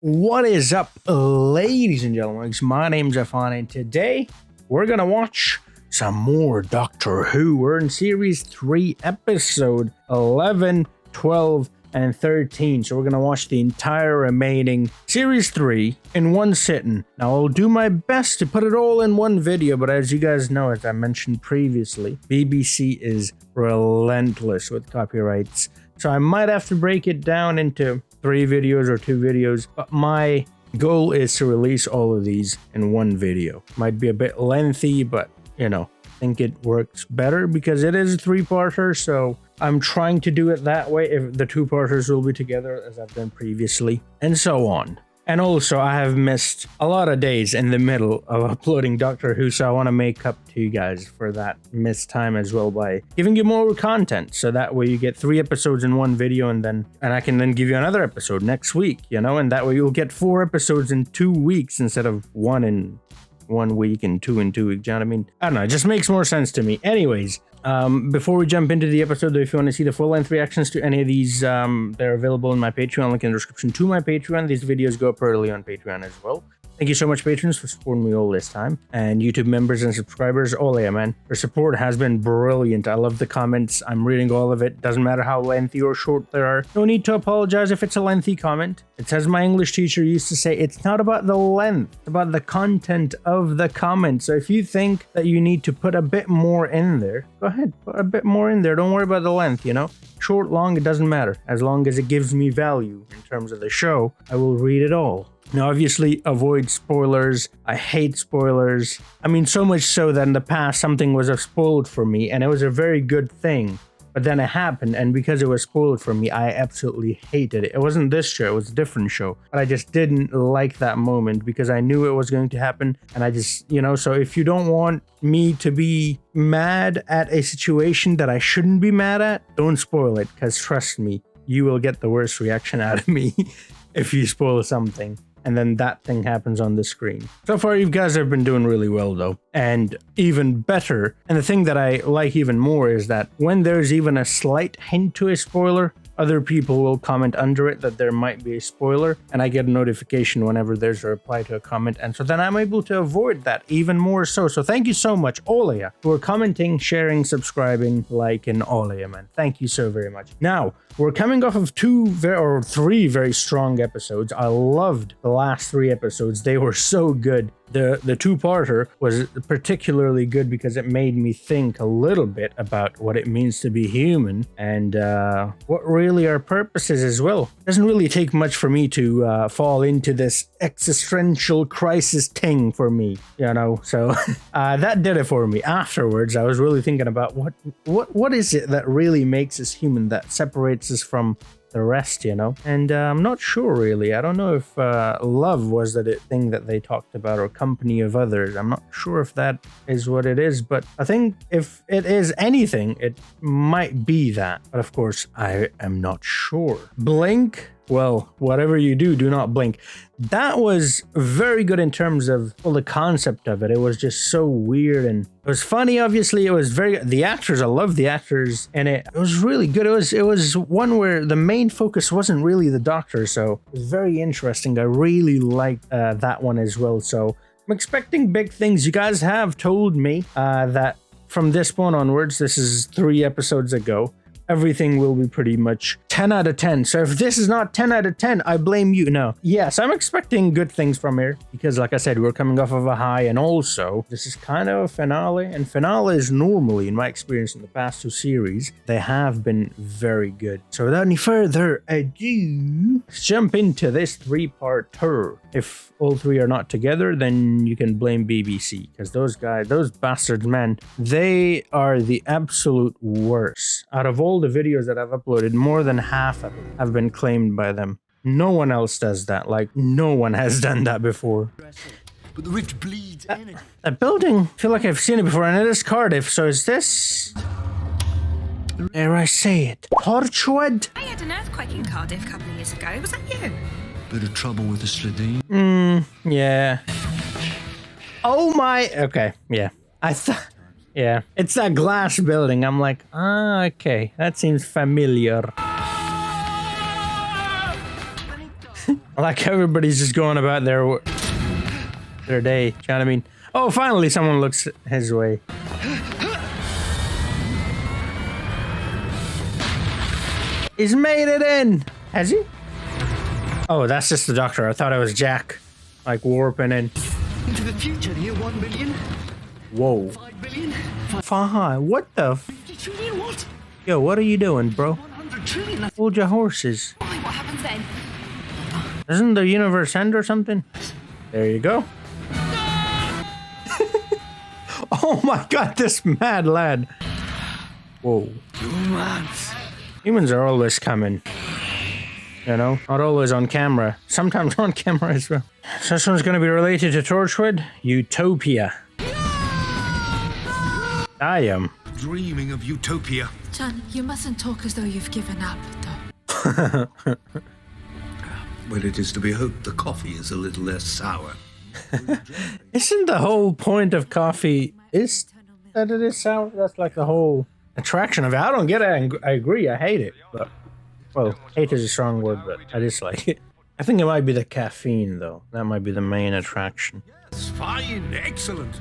What is up, ladies and gentlemen? My name's Afan, and today we're gonna watch some more Doctor Who. We're in Series 3, Episode 11, 12, and 13. So we're gonna watch the entire remaining Series 3 in one sitting. Now, I'll do my best to put it all in one video, but as you guys know, as I mentioned previously, BBC is relentless with copyrights. So I might have to break it down into 3 videos or 2 videos, but my goal is to release all of these in one video. Might be a bit lengthy, but you know, I think it works better because it is a 3-parter, so I'm trying to do it that way. If the 2-parters will be together as I've done previously, and so on. And also, I have missed a lot of days in the middle of uploading Doctor Who, so I want to make up to you guys for that missed time as well by giving you more content. So that way you get 3 episodes in one video, and I can then give you another episode next week, you know, and that way you'll get 4 episodes in 2 weeks instead of 1 in 1 week and 2 in 2 weeks. You know what I mean? I don't know, it just makes more sense to me. Anyways, before we jump into the episode, though, if you want to see the full-length reactions to any of these, they're available in my Patreon, link in the description to my Patreon. These videos go up early on Patreon as well. Thank you so much, patrons, for supporting me all this time. And YouTube members and subscribers, all yeah, man. Your support has been brilliant. I love the comments. I'm reading all of it. Doesn't matter how lengthy or short they are. No need to apologize if it's a lengthy comment. It's as my English teacher used to say, it's not about the length, it's about the content of the comment. So if you think that you need to put a bit more in there, go ahead, put a bit more in there. Don't worry about the length, you know? Short, long, it doesn't matter. As long as it gives me value in terms of the show, I will read it all. Now, obviously, avoid spoilers. I hate spoilers. I mean, so much so that in the past, something was spoiled for me, and it was a very good thing. But then it happened, and because it was spoiled for me, I absolutely hated it. It wasn't this show, it was a different show. But I just didn't like that moment because I knew it was going to happen, and I just, you know, so if you don't want me to be mad at a situation that I shouldn't be mad at, don't spoil it, because trust me, you will get the worst reaction out of me if you spoil something. And then that thing happens on the screen. So far, you guys have been doing really well, though. And even better, and the thing that I like even more is that when there's even a slight hint to a spoiler, other people will comment under it that there might be a spoiler, and I get a notification whenever there's a reply to a comment, and so then I'm able to avoid that even more so. So thank you so much, all of you, for commenting, sharing, subscribing, liking, all of you, man. Thank you so very much. Now, we're coming off of 3 very strong episodes. I loved the last 3 episodes. They were so good. The 2-parter was particularly good because it made me think a little bit about what it means to be human and what really our purpose is as well. It doesn't really take much for me to fall into this existential crisis thing for me, you know, so that did it for me. Afterwards, I was really thinking about what is it that really makes us human, that separates us from the rest, you know? And I'm not sure, really. I don't know if love was the thing that they talked about, or company of others. I'm not sure if that is what it is, but I think if it is anything, it might be that. But of course, I am not sure. Blink? Well, whatever you do, do not blink. That was very good in terms of, well, the concept of it. It was just so weird, and it was funny, obviously. It was very, the actors, I love the actors in it. It was really good. It was one where the main focus wasn't really the Doctor, so it was very interesting. I really liked that one as well. So I'm expecting big things. You guys have told me that from this point onwards, this is 3 episodes ago, everything will be pretty much 10 out of 10. So if this is not 10 out of 10, I blame you. No. Yes, I'm expecting good things from here because, like I said, we're coming off of a high, and also this is kind of a finale, and finales normally, in my experience in the past 2 series, they have been very good. So without any further ado, let's jump into this 3-parter. If all 3 are not together, then you can blame BBC, because those guys, those bastards, man, they are the absolute worst. Out of all the videos that I've uploaded, more than half of them have been claimed by them. No one else does that. Like, no one has done that before. But the rift bleeds energy. That building, I feel like I've seen it before, and it is Cardiff, so is this... Dare I say it? Torchwood? I had an earthquake in Cardiff a couple of years ago. Was that you? Bit of trouble with the Slidine. Yeah. Oh my... Okay, yeah. I thought... Yeah, it's that glass building. I'm like, okay, that seems familiar. Like everybody's just going about their day. You know what I mean? Oh, finally someone looks his way. He's made it in. Has he? Oh, that's just the doctor. I thought it was Jack. Like warping in. Into the future, year 1 billion. Whoa. 5 billion. Fine. What the? 50 trillion. What? Yo, what are you doing, bro? 100 trillion. Hold your horses. What happens then? Doesn't the universe end or something? There you go. Oh my god, this mad lad. Whoa. Humans are always coming. You know, not always on camera. Sometimes on camera as well. So this one's going to be related to Torchwood. Utopia. I am. Dreaming of Utopia. John, you mustn't talk as though you've given up, though. Well, it is to be hoped the coffee is a little less sour. Isn't the whole point of coffee is that it is sour? That's like the whole attraction of it. I don't get it. I agree. I hate it. But, well, hate is a strong word, but I dislike it. I think it might be the caffeine, though. That might be the main attraction. Yes, fine, excellent.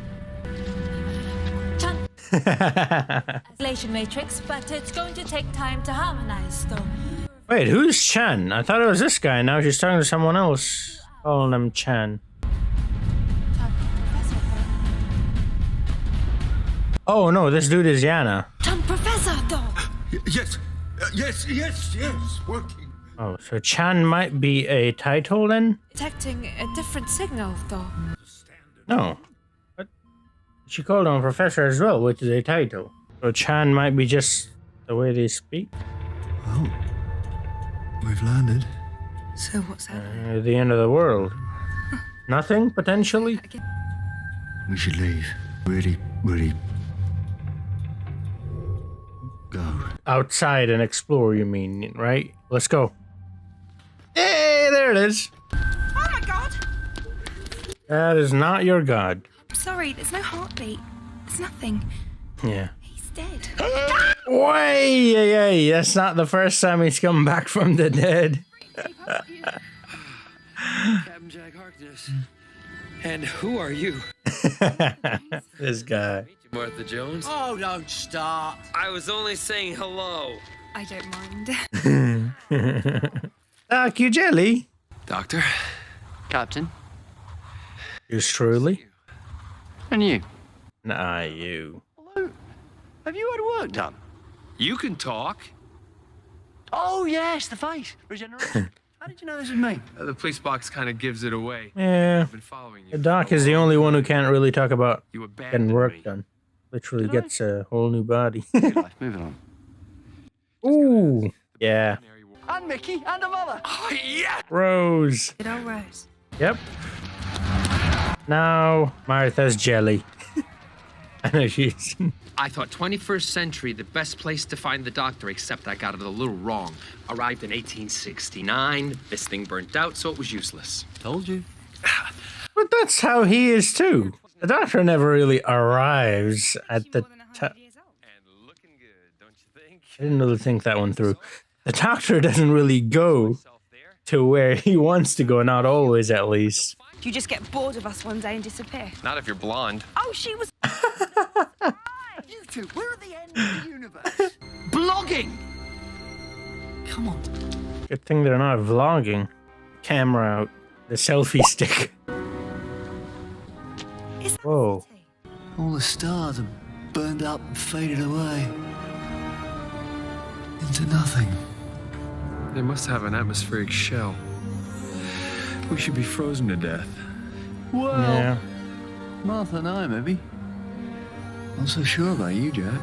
John, translation matrix, but it's going to take time to harmonize, though. Wait, who's Chan? I thought it was this guy. Now she's talking to someone else. Calling him Chan. Oh no, this dude is Yana. John, Professor, though. Yes, yes, working. Oh, so Chan might be a title then? Detecting a different signal, though. No. But she called him Professor as well, which is a title. So Chan might be just the way they speak. Well, we've landed. So what's that? The end of the world. Nothing, potentially? We should leave. Really go. Outside and explore, you mean, right? Let's go. Hey, there it is. Oh my god! That is not your god. I'm sorry, there's no heartbeat. There's nothing. Yeah. He's dead. Way, that's not the first time he's come back from the dead. Captain Jack Harkness. And who are you? This guy. Martha Jones? Oh, don't start. I was only saying hello. I don't mind. Doc, you jelly. Doctor? Captain. Yours truly. And you? Nah, you. Hello. Have you had work done? You can talk. Oh, yes, the face. Regeneration. How did you know this was me? The police box kind of gives it away. Yeah. I've been following you. The doc is the only one who can't really talk about You getting abandoned work me. done. Literally Did I? gets a whole new body. Good life. Moving on. Ooh. Yeah. And Mickey and a mother. Oh, yeah! Rose. Good old Rose. Yep. Now Martha's jelly. I know she's. I thought 21st century the best place to find the doctor, except I got it a little wrong. Arrived in 1869. This thing burnt out, so it was useless. Told you. But that's how he is too. The doctor never really arrives at the time. And looking good, don't you think? I didn't really think that one through. The doctor doesn't really go to where he wants to go, not always at least. You just get bored of us one day and disappear. Not if you're blonde. Oh, she was. You two, we're at the end of the universe. Blogging! Come on. Good thing they're not vlogging. Camera out. The selfie stick. Is that Whoa. city? All the stars have burned up and faded away. Into nothing. They must have an atmospheric shell. We should be frozen to death. Well, Yeah. Martha and I, maybe. Not so sure about you, Jack.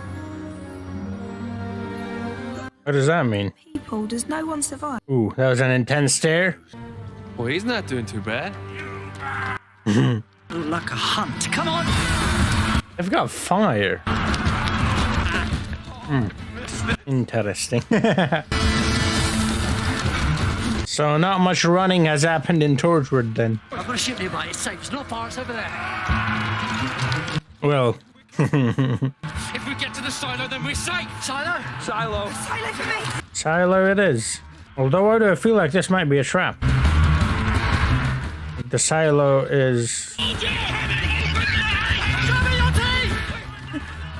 What does that mean? People, does no one survive? Ooh, that was an intense stare. Well, he's not doing too bad. Look like a hunt. Come on! They've got fire. Interesting. So not much running has happened in Torchwood then. I've got a ship nearby. It's safe. It's not far. It's over there. Well, If we get to the silo, then we're safe. Silo? Silo. Silo for me. silo it is. Although I do feel like this might be a trap. the silo is...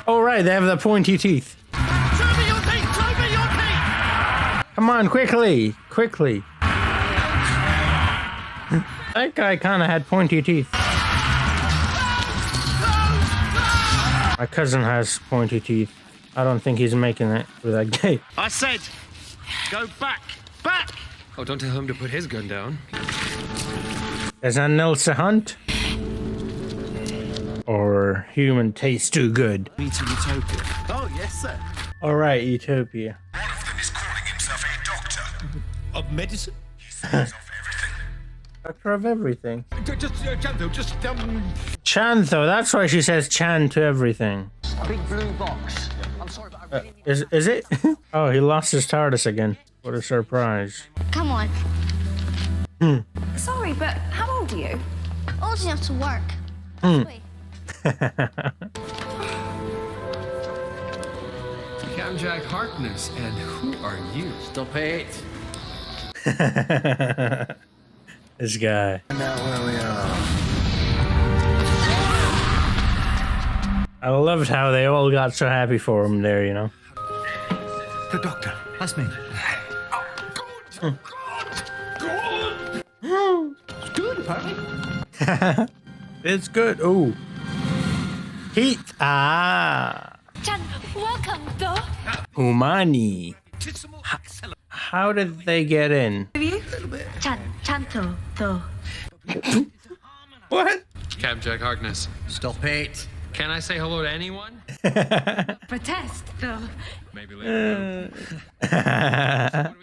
Oh, right, they have the pointy teeth. Come on, quickly, quickly. That guy kind of had pointy teeth. My cousin has pointy teeth. I don't think he's making it with that gate. I said, go back, back! Oh, don't tell him to put his gun down. Does that Nilsa hunt? Or human tastes too good? Meeting Utopia. Oh, yes, sir. All right, Utopia. One of them is calling himself a doctor. Of medicine? He thinks of everything. Doctor of everything. Chantho, Chantho, that's why she says Chan to everything. A big blue box. I'm sorry, but I really need... Is it? Oh, he lost his TARDIS again. What a surprise. Come on. Sorry, but how old are you? Old enough to work. Wait. Jack Harkness, and who are you? Stop it. This guy. Now where we are. I loved how they all got so happy for him there, you know. The doctor. That's me. It's good, apparently. It's good. Ooh. Heat. Ah. Chan, welcome, though. Humani. How did they get in? Chan, Chanto, though. What? Captain Jack Harkness. Stop it. Can I say hello to anyone? Protest, though. Maybe later.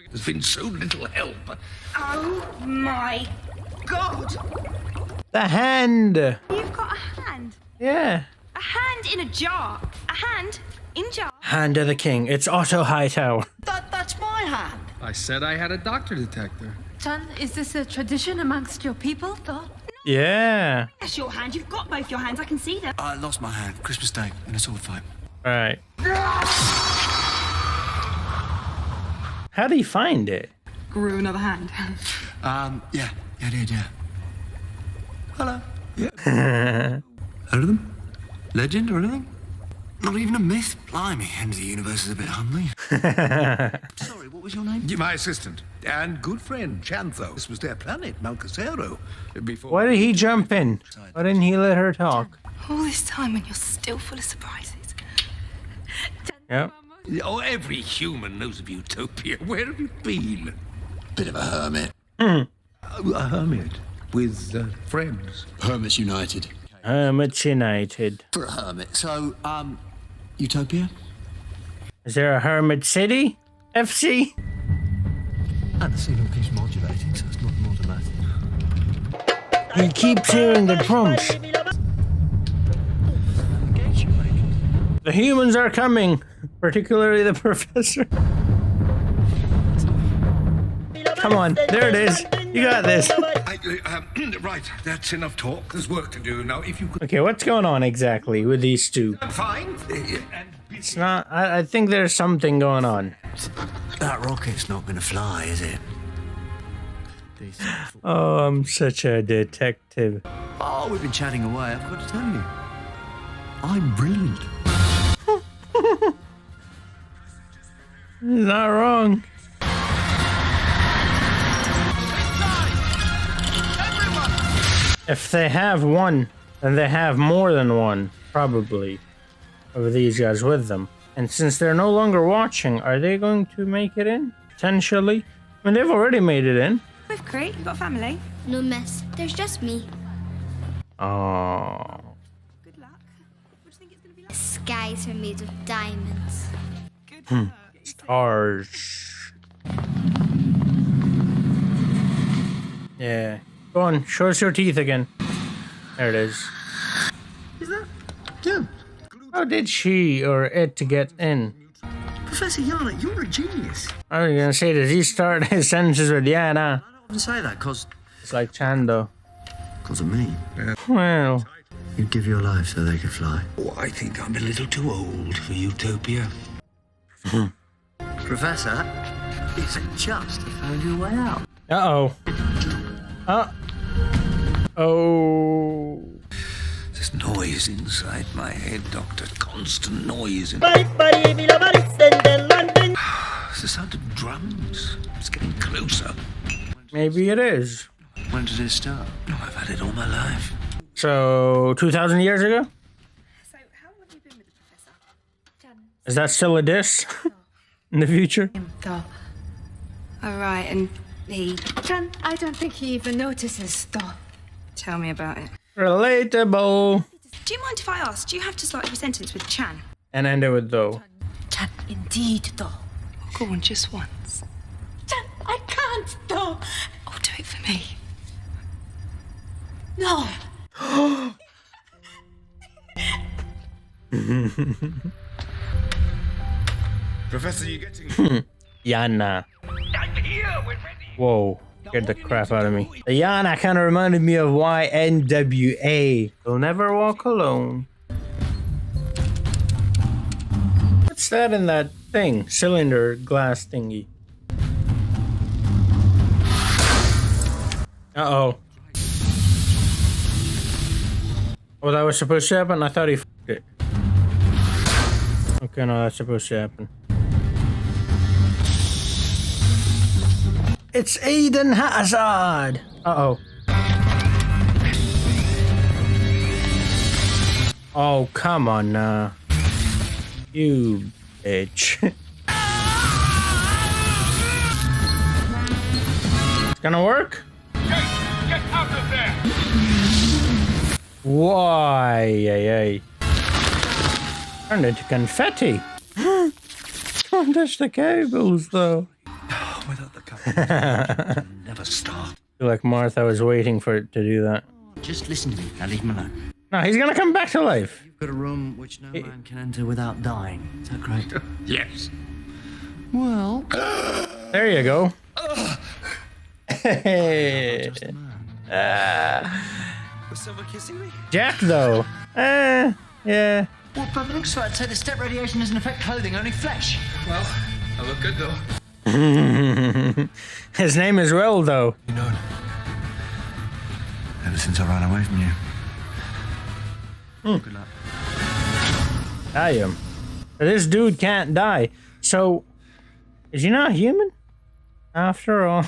There's been so little help. Oh my god! The hand. You've got a hand. Yeah. A hand in a jar. A hand in jar. Hand of the king. It's Otto Hightower. That's my hand. I said I had a doctor detector. Chan, is this a tradition amongst your people, though? Yeah. That's your hand. You've got both your hands. I can see them. I lost my hand Christmas Day in a sword fight. All right. How did he find it? Grew another hand. Yeah, I did, yeah. Hello. Yeah. Heard of them? Legend or anything? Not even a myth? Blimey, end of the universe is a bit humbling. Sorry, what was your name? My assistant and good friend, Chantho. This was their planet, Malcasero. Before... Why did he jump in? Why didn't he let her talk? All this time and you're still full of surprises. Yep. Oh, every human knows of Utopia. Where have you been? Bit of a hermit. A hermit with friends. Hermits United. Hermits United. For a hermit. So, Utopia? Is there a Hermit City? FC? And the signal keeps modulating, so it's not an automatic. He keeps hearing the drums. The humans are coming, particularly the professor. Come on, there it is. You got this. Right, that's enough talk. There's work to do now. If you could... Okay, what's going on exactly with these two? Fine. It's not... I think there's something going on. That rocket's not going to fly, is it? Oh, I'm such a detective. Oh, we've been chatting away. I've got to tell you. I'm brilliant. He's not wrong. If they have one, then they have more than one, probably, of these guys with them. And since they're no longer watching, are they going to make it in? Potentially? I mean, they've already made it in. We've great. You've got family. No, miss. There's just me. Oh. Good luck. What do you think it's going to be The like? skies are made of diamonds. Good luck. Stars. Yeah. Go on, show us your teeth again. There it is. Is that? Yeah. How did she or it to get in? Professor Yana, you're a genius. I was gonna say, does he start his sentences with yeah, nah? I wouldn't say that because It's like Chando. of me. Well, You'd give your life so they could fly. Oh, I think I'm a little too old for Utopia. Professor, it's just found your way out. uh-oh. Oh. There's noise inside my head, Doctor. Constant noise. It's the sound of drums. It's getting closer. Maybe it is. When did it start? Oh, I've had it all my life. So, 2,000 years ago? So, how have you been with the professor? Is that still a diss? In the future? Though. All right, and he... Chan, I don't think he even notices, though. Tell me about it. Relatable. Do you mind if I ask, do you have to start your sentence with Chan? And end it with though. Chan, indeed, though. Go on, just once. Chan, I can't, though. Oh, do it for me. No. Professor, you're getting... Yana. Whoa. Scared the crap out of me. The Yana kind of reminded me of YNWA. You'll never walk alone. What's that in that thing? Cylinder glass thingy. Uh-oh. Oh, that was supposed to happen? I thought he f***ed it. Okay, no, that's supposed to happen. It's Hayden Hazard! Uh-oh. Oh, come on now. You bitch. It's gonna work? Get out of there! Why? Yay. Turned into confetti. Can't touch the cables though. Without the cables, never start. I feel like Martha was waiting for it to do that. Just listen to me. Now leave him alone. No, he's gonna come back to life. You've got a room which no man can enter without dying. Is that correct? Yes. Well... There you go. Hey. Was someone kissing me? Jack though. Yeah. Well, by the looks of it, I'd say the step radiation doesn't affect clothing, only flesh. Well, I look good though. His name is Will though. You know, ever since I ran away from you. Good luck. I am. But this dude can't die. So, is he not human? After all.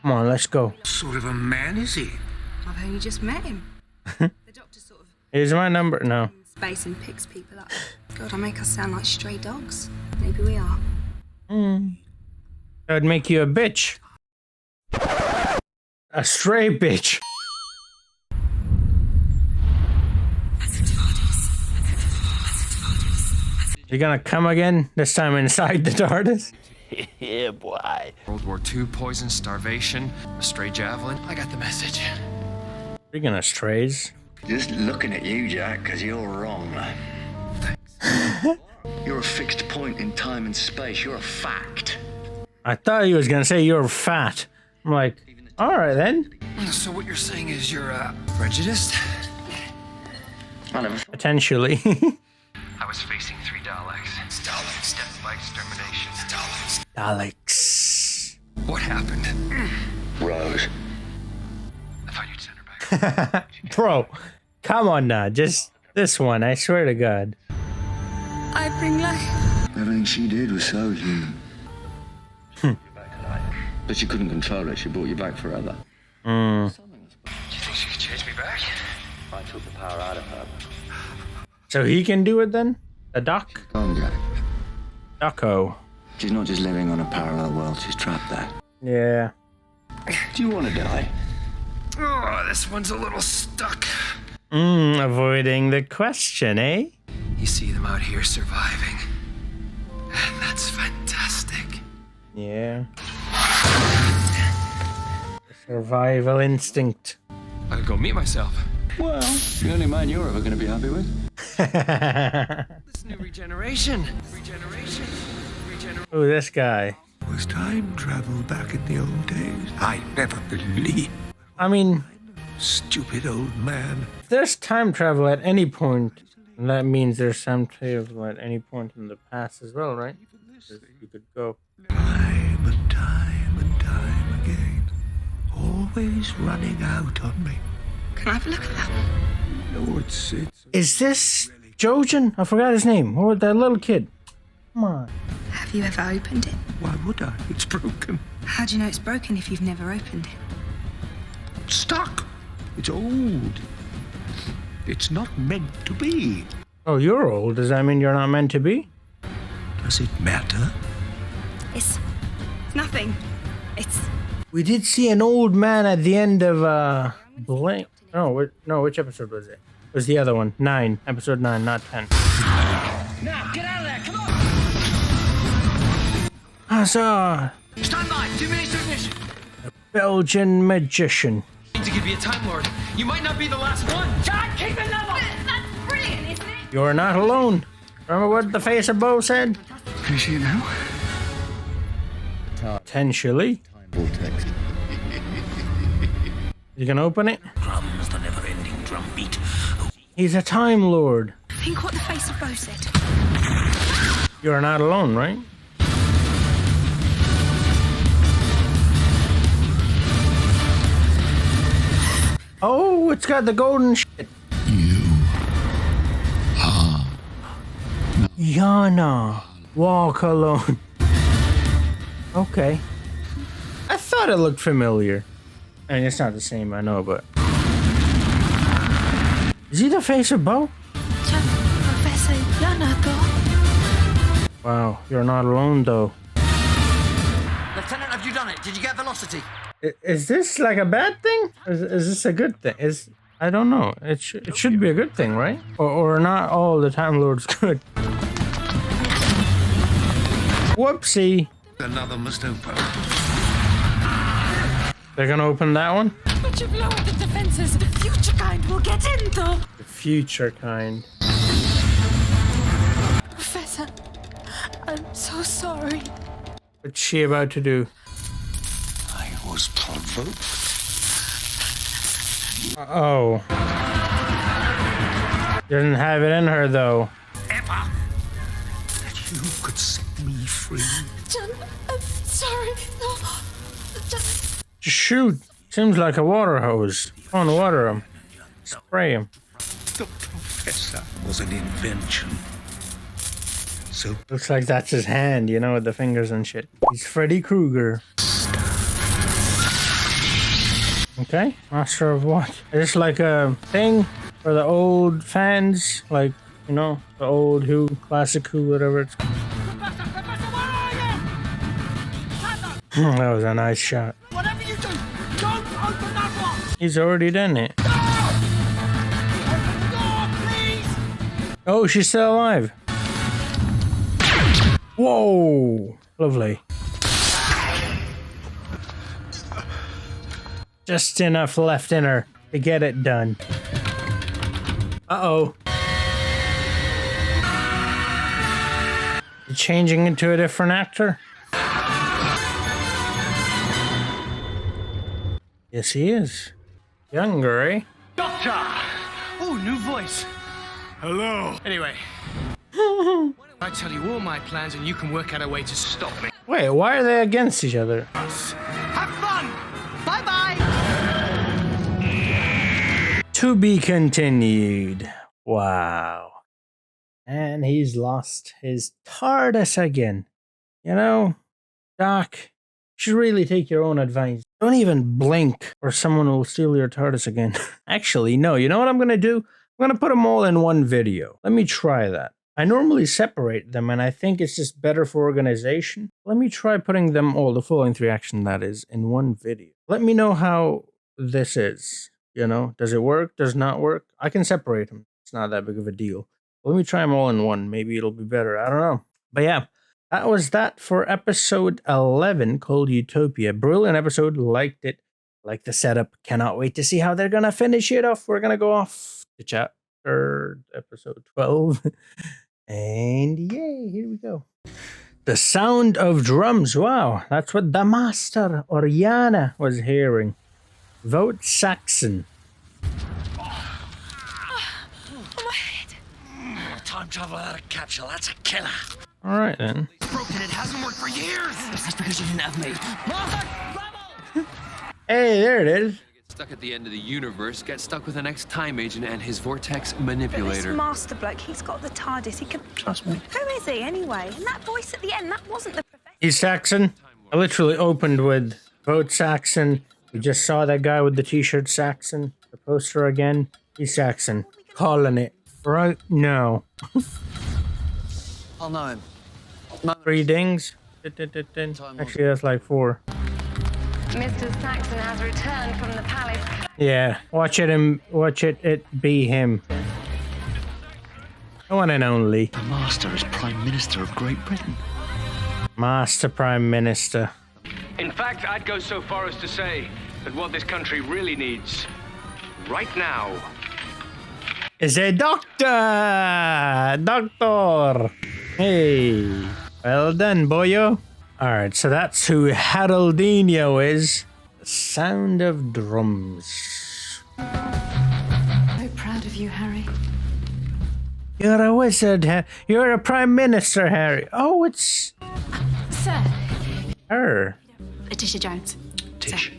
Come on, let's go. What sort of a man is he? I've only just met him. The doctor sort of Is my number? No. space and picks people up. God, I make us sound like stray dogs. Maybe we are. That would make you a bitch. A stray bitch. You gonna come again? This time inside the TARDIS? Yeah, boy. World War II, poison, starvation, a stray javelin. I got the message. Speaking of strays. Just looking at you, Jack, because you're wrong. Thanks. You're a fixed point in time and space. You're a fact. I thought he was gonna say you're fat. I'm like, alright then. So what you're saying is you're, prejudiced? Potentially. I was facing 3 Daleks. Daleks. Death by extermination. Daleks. Daleks. What happened? Rose. I thought you'd send her back. Bro, come on now. Just this one, I swear to God. I bring life. Everything she did was so human. But she couldn't control it. She brought you back forever. Do you think she could change me back? I took the power out of her. So he can do it then? The Doc? Come on, Jack. Doco. She's not just living on a parallel world. She's trapped there. Yeah. Do you want to die? Oh, this one's a little stuck. Avoiding the question, eh? You see them out here surviving. And that's fantastic. Yeah. Survival instinct. I could go meet myself. Well, the only man you're ever going to be happy with. This new regeneration. Oh, this guy. Was time travel back in the old days? I never believed. I mean, Stupid old man. if there's time travel at any point, that means there's time travel at any point in the past as well, right? 'Cause you could go. Time and time and time always running out on me. Can I have a look at that? No, it's Is this Jojen? I forgot his name. Or that little kid. Come on. Have you ever opened it? Why would I? It's broken. How do you know it's broken if you've never opened it? It's stuck. It's old. It's not meant to be. Oh, you're old. Does that mean you're not meant to be? Does it matter? It's nothing. It's... We did see an old man at the end of Blank. No, which episode was it? It was the other one. 9. Episode 9, not 10. Now, get out of there, come on! I saw Stand by, 2 minutes to ignition. Belgian magician. To give you a Time Lord. You might not be the last one. Can't keep it level! That's brilliant, isn't it? You're not alone. Remember what the face of Bo said? Can you see it now? Potentially. You can open it? Drums, the never-ending drum beat. He's a Time Lord. Think what the face of Bo said. You're not alone, right? Oh, it's got the golden shit. Yana, walk alone. Okay. I thought it looked familiar. I mean, it's not the same, I know, but... Is he the face of Bo? Professor Yanato. Wow, you're not alone, though. Lieutenant, have you done it? Did you get velocity? Is this like a bad thing? Is this a good thing? I don't know. It should be a good thing, right? Or not all the Time Lords good. Whoopsie. Another must open. They're gonna open that one? But you've lowered the defenses. The future kind will get in, though. The future kind. Professor, I'm so sorry. What's she about to do? I was provoked. Oh. Doesn't have it in her, though. Ever that you could set me free. John, I'm sorry. No. Just Shoot. Seems like a water hose. Go on, water him. Spray him. The professor was an invention. So Looks like that's his hand, you know, with the fingers and shit. He's Freddy Krueger. Okay, master of what? Is this like a thing for the old fans? Like, you know, the old Who, classic Who, whatever it's called. That was a nice shot. Whatever you do, don't open that box! He's already done it. Open the door, please! Oh, she's still alive. Whoa, lovely. Just enough left in her to get it done. Uh-oh. Changing into a different actor? Yes, he is. Younger, eh? Doctor! Oh, new voice. Hello. Anyway. I tell you all my plans and you can work out a way to stop me. Wait, why are they against each other? Have fun! Bye-bye! To be continued. Wow. And he's lost his TARDIS again. You know, Doc, you should really take your own advice. Don't even blink or someone will steal your TARDIS again. Actually, no. You know what I'm going to do? I'm going to put them all in one video. Let me try that. I normally separate them, and I think it's just better for organization. Let me try putting them all, the following 3 actions, that is, in one video. Let me know how this is. You know, does it work? Does not work? I can separate them. It's not that big of a deal. Let me try them all in one. Maybe it'll be better. I don't know. But yeah, that was that for episode 11 called Utopia. Brilliant episode. Liked it. Like the setup. Cannot wait to see how they're going to finish it off. We're going to go off to chapter episode 12. And yay, here we go. The sound of drums. Wow, that's what the master or Yana was hearing. Vote Saxon. Time travel out of capsule, that's a killer. All right, then. It's broken, it hasn't worked for years. That's because you didn't have me. Hey, there it is. Get stuck at the end of the universe, get stuck with an ex-time agent and his vortex But manipulator. this master bloke, he's got the TARDIS. He can. Trust me. Who is he anyway? And that voice at the end, that wasn't the professor. He's Saxon. I literally opened with vote Saxon. We just saw that guy with the t-shirt Saxon. The poster again. He's Saxon. Calling it right now. I'll know him. 3 dings. Actually, that's like 4. Mr. Saxon has returned from the palace. Yeah, watch it be him. The one and only. The Master is Prime Minister of Great Britain. Master Prime Minister. In fact, I'd go so far as to say that what this country really needs right now Is a doctor! Doctor! Hey, well done, boyo. Alright, so that's who Haroldinho is. The sound of drums. So proud of you, Harry. You're a wizard, you're a prime minister, Harry. Oh, it's Sir. her. Letitia Jones. Tish.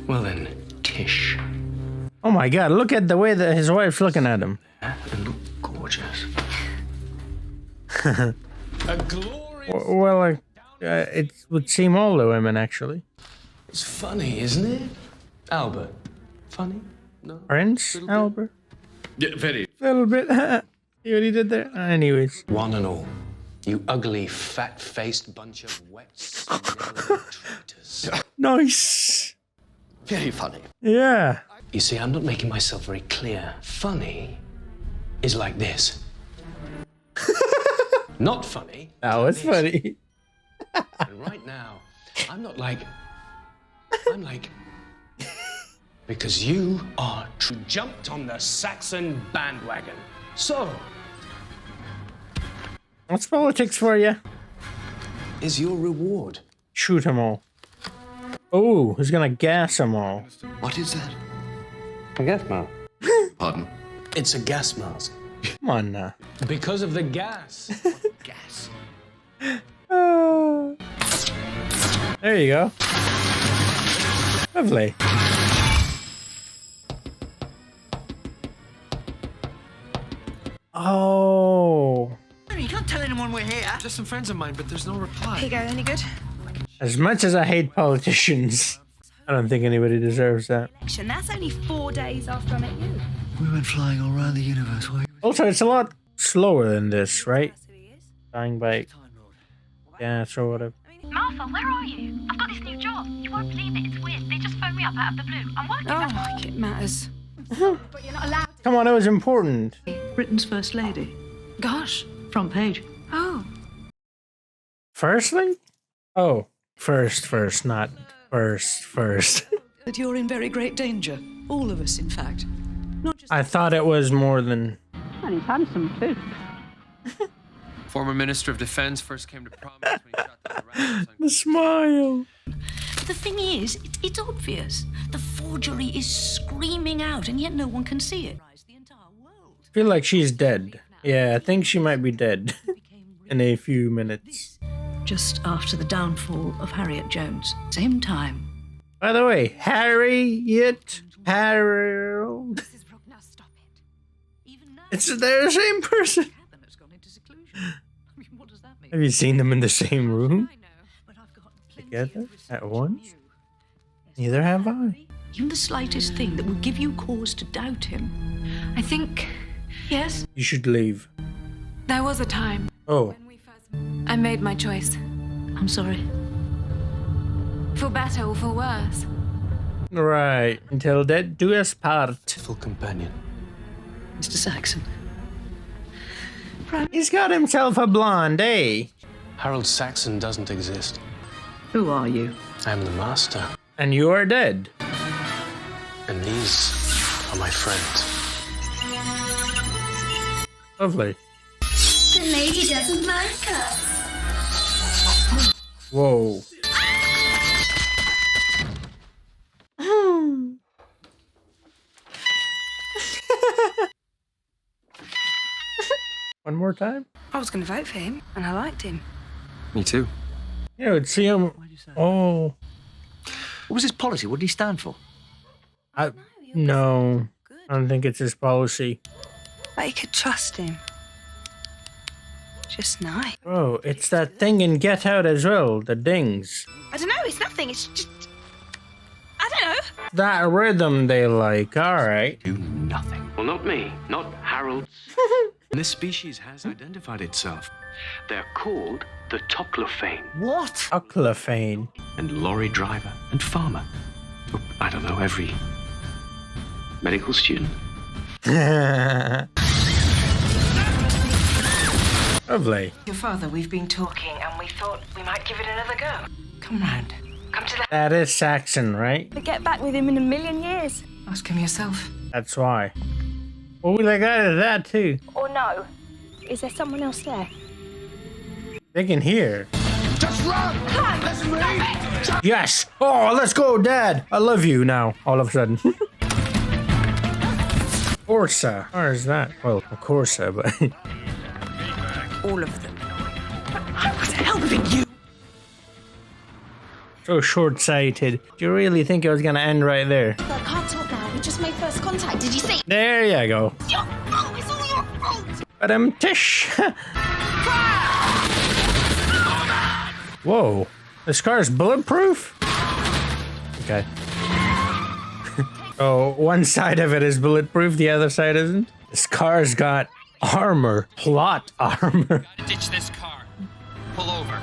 Well then, Tish. Oh my god, look at the way that his wife's looking at him. And look gorgeous. A glorious. Well, it would seem all the women, actually. It's funny, isn't it? Albert. Funny? No? Prince Albert? Yeah, very. A little bit. See what he did there? Anyways. One and all. You ugly, fat-faced bunch of wet, smelly traitors. Nice. Very funny. Yeah. You see, I'm not making myself very clear. Funny is like this. Not funny. That was funny. And right now, I'm not like... I'm like... Because you are jumped on the Saxon bandwagon. So... What's politics for you? is your reward. Shoot them all. Oh, he's gonna gas them all. What is that? A gas mask. Pardon? It's a gas mask. Come on now. Because of the gas. Gas. There you go. Lovely. Oh. You can't tell anyone we're here. Just some friends of mine, but there's no reply. Here you go, any good? As much as I hate politicians, I don't think anybody deserves that. That's only 4 days after I met you. We went flying all around the universe. Why? Also, it's a lot slower than this, right? Dying by gas or whatever. Martha, where are you? I've got this new job. You won't believe it. It's weird. They just phoned me up out of the blue. I'm working. Oh, like it matters. But you're not allowed. Come on, it was important. Britain's First Lady. Gosh. Front page. Oh. Firstly? Oh, first, not first. That you're in very great danger. All of us, in fact. Not just I thought it was more than... and he's handsome too. Former Minister of Defense first came to prominence when he shot down the rat. The smile. But the thing is, it's obvious. The forgery is screaming out, and yet no one can see it. The entire world. I feel like she's dead. Yeah, I think she might be dead in a few minutes. Just after the downfall of Harriet Jones. Same time. By the way, Harold. Now stop it. Even now, They're the same person. Catherine has gone into seclusion. I mean, what does that mean? Have you seen them in the same room I know. But I've got plenty together of research at on once? you. Neither have I. Even the slightest thing that would give you cause to doubt him. I think Yes? You should leave. there was a time Oh, when we first... I made my choice. I'm sorry. For better or for worse. right. Until death do us part. Full companion. Mr. Saxon. He's got himself a blonde, eh? Harold Saxon doesn't exist. Who are you? I am the master. And you are dead. And these are my friends. Lovely. The lady doesn't like us. Whoa. One more time? I was going to vote for him, and I liked him. Me too. Yeah, would see him. Oh. What was his policy? What did he stand for? No, I don't think it's his policy. But you could trust him. Just nice. Oh, it's that thing in Get Out as well, the dings. I don't know, it's nothing, it's just... I don't know. That rhythm they like, alright. Do nothing. Well, not me, not Harold. This species has identified itself. They're called the Toclophane. What? Toclophane. And lorry driver and farmer. Oh, I don't know, every medical student. Lovely. Your father, we've been talking and we thought we might give it another go. Come round. Come to the... That is Saxon, right? We'll get back with him in a million years. Ask him yourself. That's why. Oh, we like that too. Or no. Is there someone else there? They can hear. Just run! That's me! Yes! Oh, let's go, Dad! I love you now, all of a sudden. Corsa. Where is that? Well, a Corsa, but... All of them. I was helping you! So short-sighted. Do you really think it was gonna end right there? I can't talk now. We just made first contact. Did you see? There you go. It's your fault. It's all your fault. But tish. Whoa. This car is bulletproof? Okay. Oh, one side of it is bulletproof, the other side isn't. This car's got armor. Plot armor. Ditch this car. Pull over.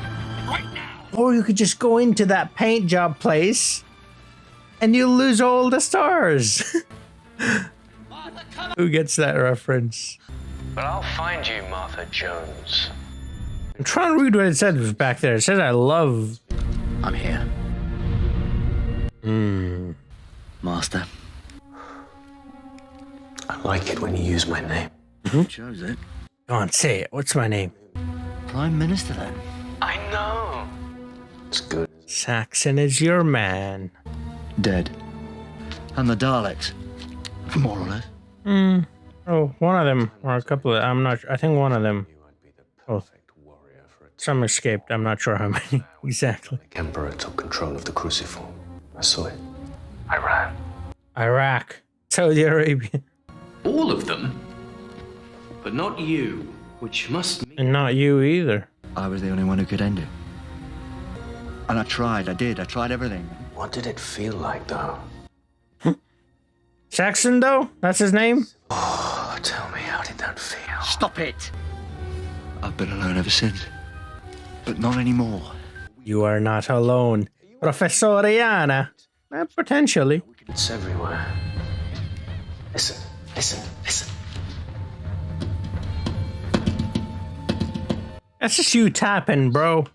Right now. Or you could just go into that paint job place and you'll lose all the stars. Who gets that reference? But I'll find you, Martha Jones. I'm trying to read what it said was back there. It says I love... I'm here. Master. I like it when you use my name. Chose it. Go on, say it. What's my name? Prime Minister then. I know. It's good. Saxon is your man. Dead. And the Daleks. More or less. Oh, one of them, or a couple of... I'm not... I think one of them. Oh. Some escaped. I'm not sure how many exactly. The Emperor took control of the cruciform. I saw it. I ran. Iraq. Saudi Arabia. All of them? But not you, which must mean... And not you either. I was the only one who could end it. And I tried. I tried everything. What did it feel like, though? Saxon, though? That's his name? Oh, tell me, how did that feel? Stop it! I've been alone ever since. But not anymore. You are not alone. Professoriana. Potentially. It's everywhere. Listen, listen, listen. That's just you tapping, bro.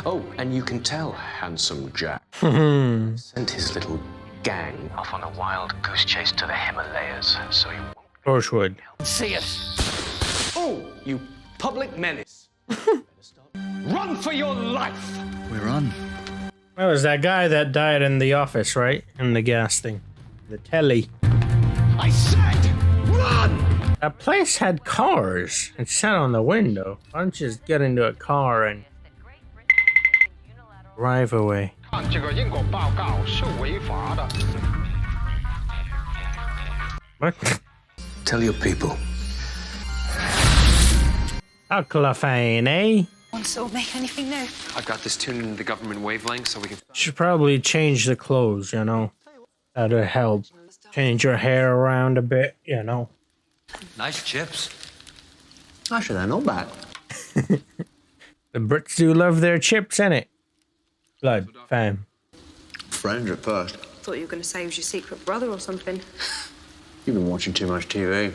Oh, and you can tell Handsome Jack sent his little gang off on a wild goose chase to the Himalayas, so he won't... Of course would. See us. Oh, you public menace. Run for your life! We're on. That was that guy that died in the office, right? In the gas thing. The telly. I said, run! That place had cars. It sat on the window. Why don't you just get into a car and drive away? What? Tell your people. Toclophane, eh? Want to sort of make anything new? I've got this tuned into the government wavelength so we can... Should probably change the clothes, you know? That'd help. Change your hair around a bit, you know? Nice chips. Actually, they're not bad. The Brits do love their chips, innit? Blood, fam. Friends at first. Thought you were going to say he was your secret brother or something. You've been watching too much TV.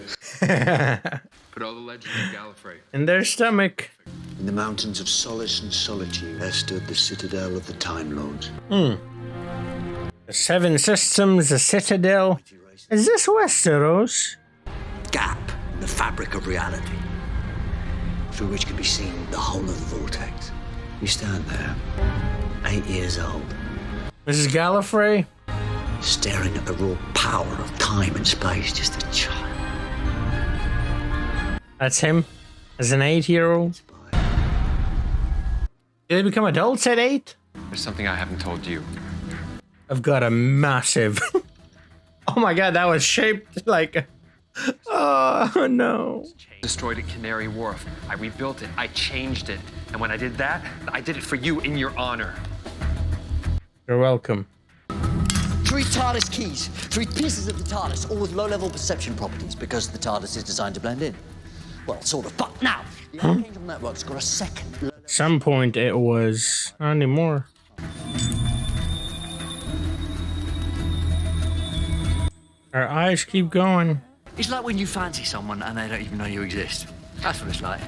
Put all the legends in Gallifrey. In their stomach. In the mountains of solace and solitude, there stood the citadel of the Time Lords. The Seven Systems, the Citadel. Is this Westeros? Gap in the fabric of reality, through which can be seen the whole of the vortex. You stand there, 8 years old. This is Gallifrey? Staring at the raw power of time and space, just a child. That's him? As an 8-year-old? Did they become adults at 8? There's something I haven't told you. I've got a massive... Oh my god, that was shaped like... Oh no. Destroyed at Canary Wharf. I rebuilt it. I changed it. And when I did that, I did it for you in your honor. You're welcome. 3 TARDIS keys, 3 pieces of the TARDIS, all with low-level perception properties, because the TARDIS is designed to blend in. Well, sort of. But now, the Archangel Network's got a second... At some point it was... Not anymore. Our eyes keep going. It's like when you fancy someone and they don't even know you exist. That's what it's like.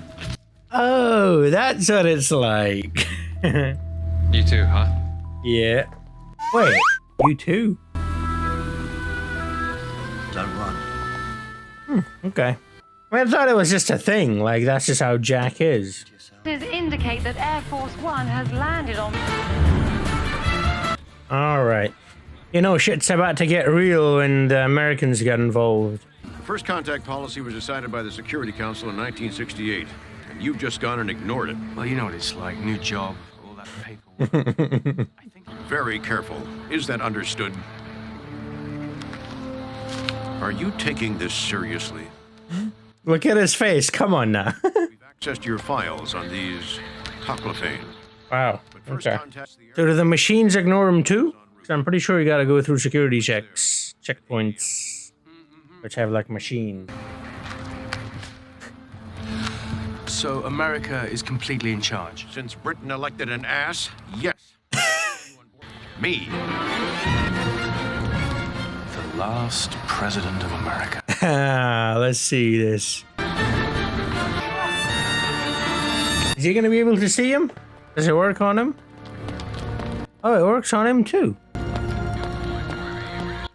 Oh, that's what it's like. You too, huh? Yeah. Wait, you too? Don't run. Okay. I mean, I thought it was just a thing. Like, that's just how Jack is. Indicate that Air Force One has landed on... Alright. You know, shit's about to get real when the Americans get involved. The first contact policy was decided by the Security Council in 1968, and you've just gone and ignored it. Well, you know what it's like. New job, all that paperwork. Very careful. Is that understood? Are you taking this seriously? Look at his face. Come on now. We've accessed your files on these toclophane. Wow. Okay. So do the machines ignore him too? 'Cause I'm pretty sure you gotta go through security checks, checkpoints, which have like machine. So America is completely in charge. Since Britain elected an ass, yes. Me. The last president of America. Let's see this. Is he gonna be able to see him? Does it work on him? Oh, it works on him too.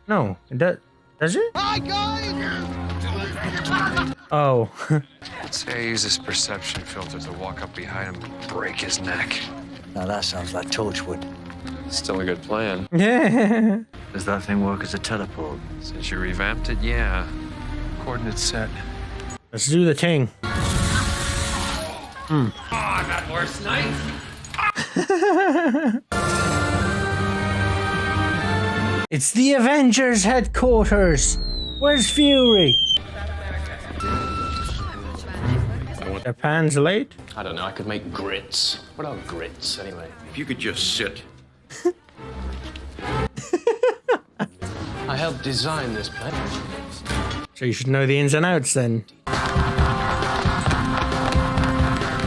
No, it does. Does it? Hi, guys! Oh. I'd say I use this perception filter to walk up behind him and break his neck. Now that sounds like Torchwood. Still a good plan. Yeah. Does that thing work as a teleport? Since you revamped it, yeah. Coordinates set. Let's do the thing. Oh, that horse knife. It's the Avengers headquarters. Where's Fury? Japan's late? I don't know, I could make grits. What are grits, anyway? If you could just sit. I helped design this place. So you should know the ins and outs then.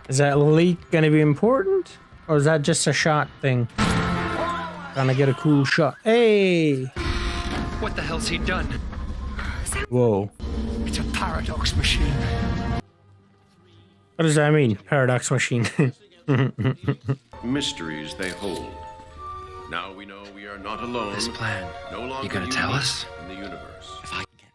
Is that leak gonna be important? Or is that just a shot thing? Trying to get a cool shot. Hey! What the hell's he done? Whoa. It's a paradox machine. What does that mean? Paradox machine. Mysteries they hold. Now we know we are not alone. This plan. No longer You gonna tell unique us? in the universe.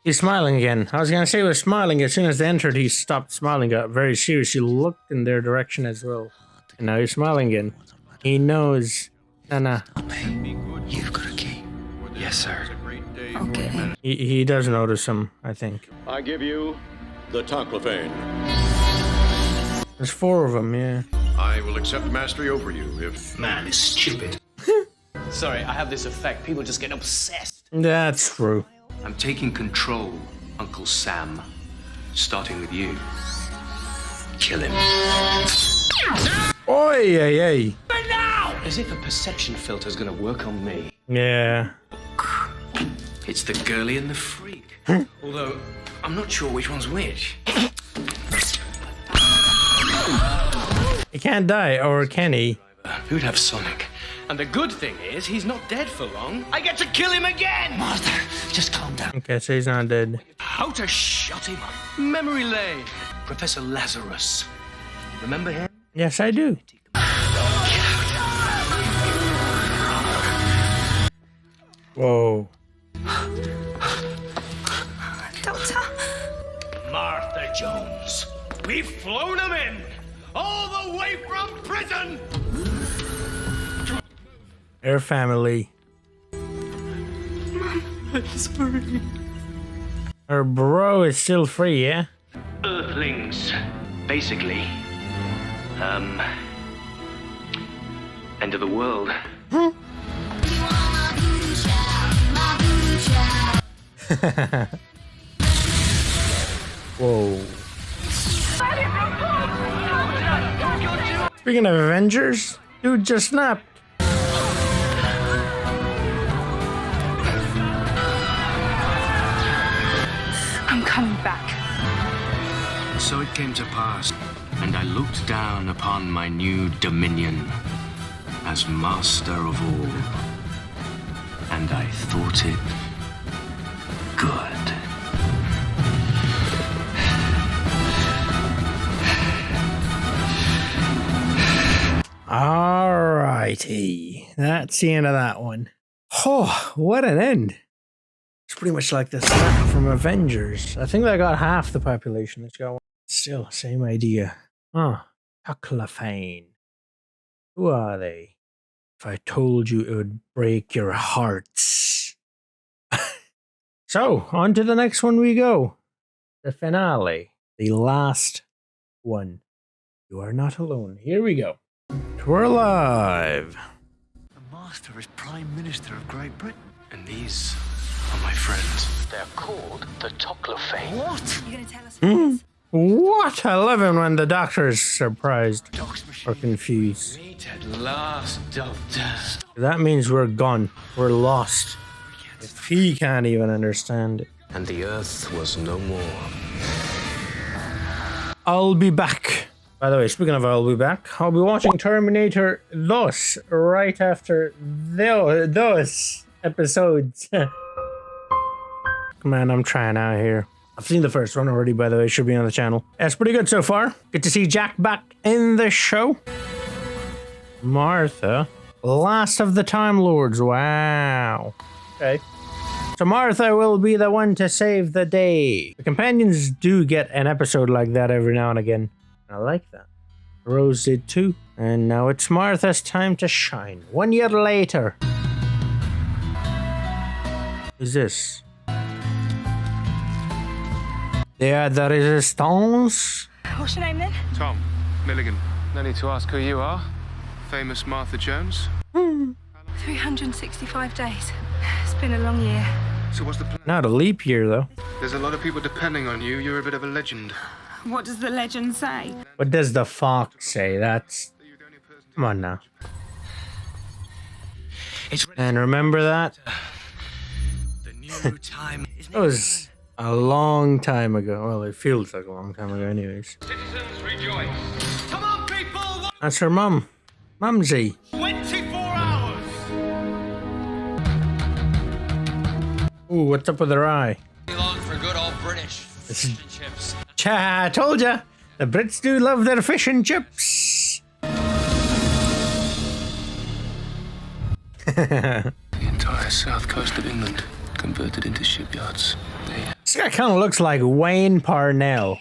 He's smiling again. I was gonna say he was smiling. As soon as they entered, he stopped smiling, got very serious. He looked in their direction as well. And now he's smiling again. He knows. Anna. You've got a key. Yes, sir. Okay. He does notice him, I think. I give you the toclophane. There's 4 of them, yeah. I will accept mastery over you if... Man is stupid. Sorry, I have this effect. People just get obsessed. That's true. I'm taking control, Uncle Sam. Starting with you. Kill him. Oi, hey, hey. As if a perception filter's gonna work on me. Yeah. It's the girly and the freak. Although, I'm not sure which one's which. He can't die, or can he? Who'd have Sonic? And the good thing is, he's not dead for long. I get to kill him again! Martha, just calm down. Okay, so he's not dead. How to shut him up. Memory lane. Professor Lazarus. Remember him? Yes, I do. Whoa. Doctor? Martha Jones. We've flown him in! All the way from prison! Air family. Sorry. Her bro is still free, yeah? Earthlings. Basically. End of the world. Whoa. Speaking of Avengers, dude just snapped. I'm coming back. So it came to pass, and I looked down upon my new dominion as master of all, and I thought it good. Alrighty, that's the end of that one. Oh, what an end. It's pretty much like the snap from Avengers. I think they got half the population that's got one. Still, same idea. Huh. Hucklefane. Who are they? If I told you, it would break your hearts. So, on to the next one we go. The finale. The last one. You are not alone. Here we go. We're live. The Master is Prime Minister of Great Britain. And these are my friends. They're called the Hucklefane. What? You gonna tell us What? I love it when the doctor is surprised or confused. Meet at last, Doctor. That means we're gone. We're lost. If he can't even understand it. And the Earth was no more. I'll be back. By the way, speaking of I'll be back, I'll be watching Terminator Dos right after those episodes. Come on, I'm trying out here. I've seen the first one already, by the way. It should be on the channel. Yeah, it's pretty good so far. Good to see Jack back in the show. Martha. Last of the Time Lords. Wow. Okay. So Martha will be the one to save the day. The companions do get an episode like that every now and again. I like that. Rose did too. And now it's Martha's time to shine. 1 year later. Who's this? They are the Resistance. What's your name then? Tom Milligan. No need to ask who you are. Famous Martha Jones. 365 days. It's been a long year. So what's the plan? Not a leap year though. There's a lot of people depending on you. You're a bit of a legend. What does the legend say? What does the fox say? That's... Come on now. And remember that? The new time. That was a long time ago. Well, it feels like a long time ago anyways. Citizens rejoice. Come on, people! That's her mum. Mumsy. 24 hours! Ooh, what's up with her eye? Long for good old British fish and chips. Cha, I told ya. The Brits do love their fish and chips. The entire south coast of England converted into shipyards. This guy kind of looks like Wayne Parnell.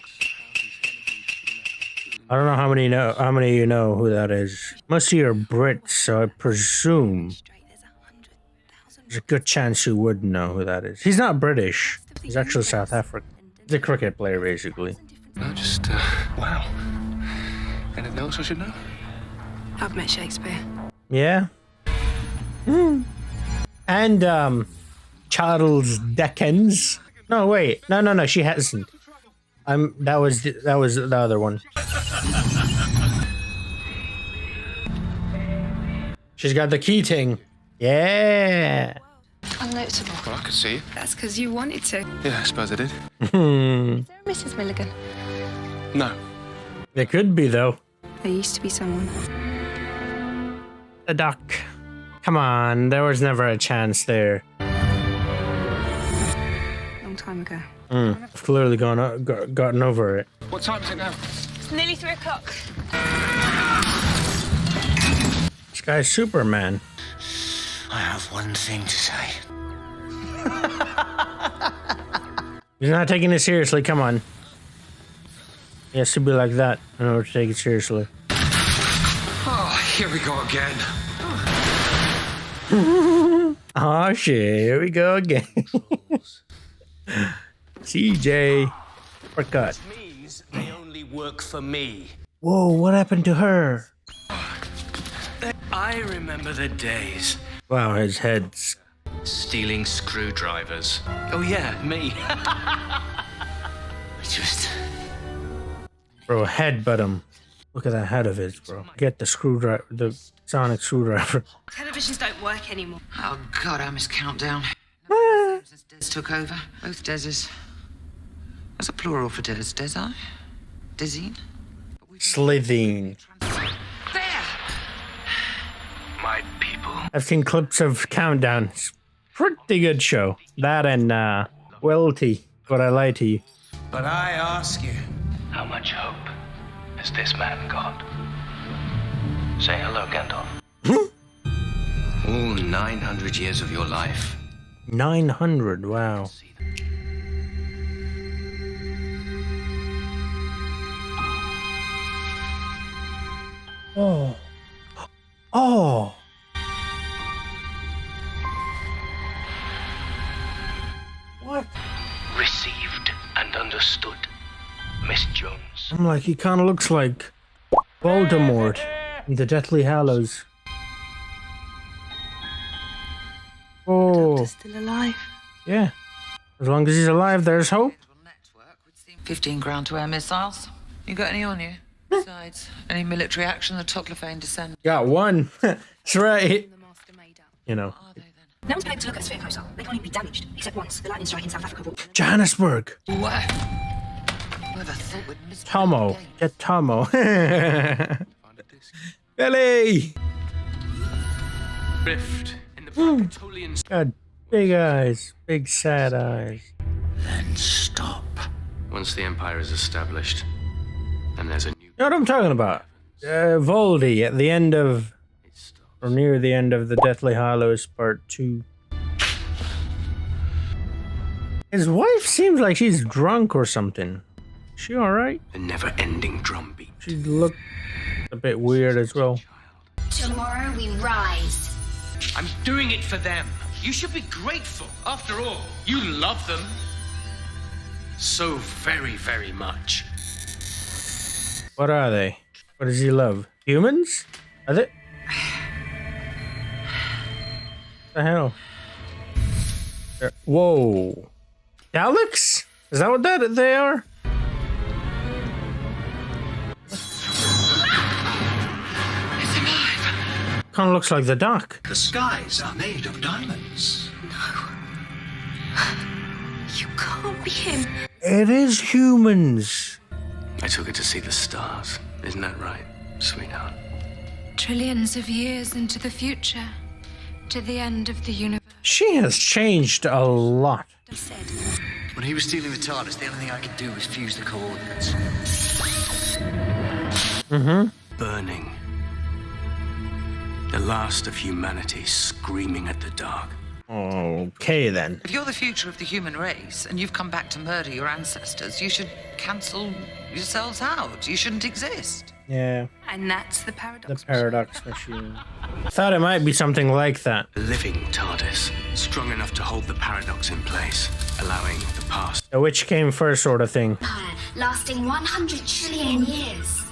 I don't know how many of you know who that is. Most of you are Brits, so I presume there's a good chance you would know who that is. He's not British. He's actually South African. He's a cricket player, basically. No, just, wow. Anything else I should know? I've met Shakespeare. Yeah. And, Charles Dickens. No, wait. No, she hasn't. That was the other one. She's got the key ting. Yeah. Unnotable. Well, I could see it. That's because you wanted to. Yeah, I suppose I did. Is there a Mrs. Milligan? No. There could be, though. There used to be someone. The duck. Come on, there was never a chance there. Long time ago. I've clearly gotten over it. What time is it now? It's nearly 3 o'clock. This guy's Superman. I have one thing to say. He's not taking it seriously, come on. He has to be like that in order to take it seriously. Oh, here we go again. Oh shit, here we go again. CJ. Forgot. Means they only work for me. Whoa, what happened to her? I remember the days. Wow, his head's Stealing screwdrivers. Oh yeah, me. Just... Bro, headbutt him. Look at that head of his, bro. Get the screwdriver, the sonic screwdriver. Televisions don't work anymore. Oh, God, I miss Countdown. Since Des took over. Both Deses. What's a plural for Des? Desi? Desine? Slitheen. There! My people. I've seen clips of Countdown. It's pretty good show. That and Welty. But I lie to you. But I ask you, How much hope has this man got? Say hello, Gandalf. All 900 years of your life. 900, wow. Oh. Oh. What? Received and understood, Miss Jones. I'm like, he kind of looks like Voldemort in the Deathly Hallows. Oh. Still alive. Yeah. As long as he's alive, there's hope. 15 grand to air missiles. You got any on you? Besides, any military action the Toclafane descend? Got one. That's right. You know. No one's been able to look at the sphere closer. They can't even be damaged, except once the lightning strike in South Africa. Johannesburg. What? Whoever thought we'd miss Tomo. Get Tomo. Billy. Rift in the Vukelic. Got big eyes. Big sad eyes. then stop. Once the Empire is established, and there's a new... You know what I'm talking about? Voldy at the end of... or near the end of the Deathly Hallows Part 2. His wife seems like she's drunk or something. Is she alright? The never-ending drumbeat. She looked a bit weird as well. Tomorrow we rise. I'm doing it for them. You should be grateful. After all, you love them. So very, very much. What are they? What does he love? Humans? Are they? What the hell? Whoa. Daleks? Is that what they are? It's alive. Kind of looks like the Doc. The skies are made of diamonds. You can't be him. It is humans. I took her to see the stars. Isn't that right, sweetheart? Trillions of years into the future, to the end of the universe. She has changed a lot. He said. When he was stealing the TARDIS, the only thing I could do was fuse the coordinates. Mm-hmm. Burning. The last of humanity screaming at the dark. Okay, then. If you're the future of the human race and you've come back to murder your ancestors, you should cancel yourselves out. You shouldn't exist. Yeah. And that's the paradox. The paradox machine. I thought it might be something like that. A living TARDIS, strong enough to hold the paradox in place, allowing the past. Which came first, sort of thing. Lasting 100 trillion years.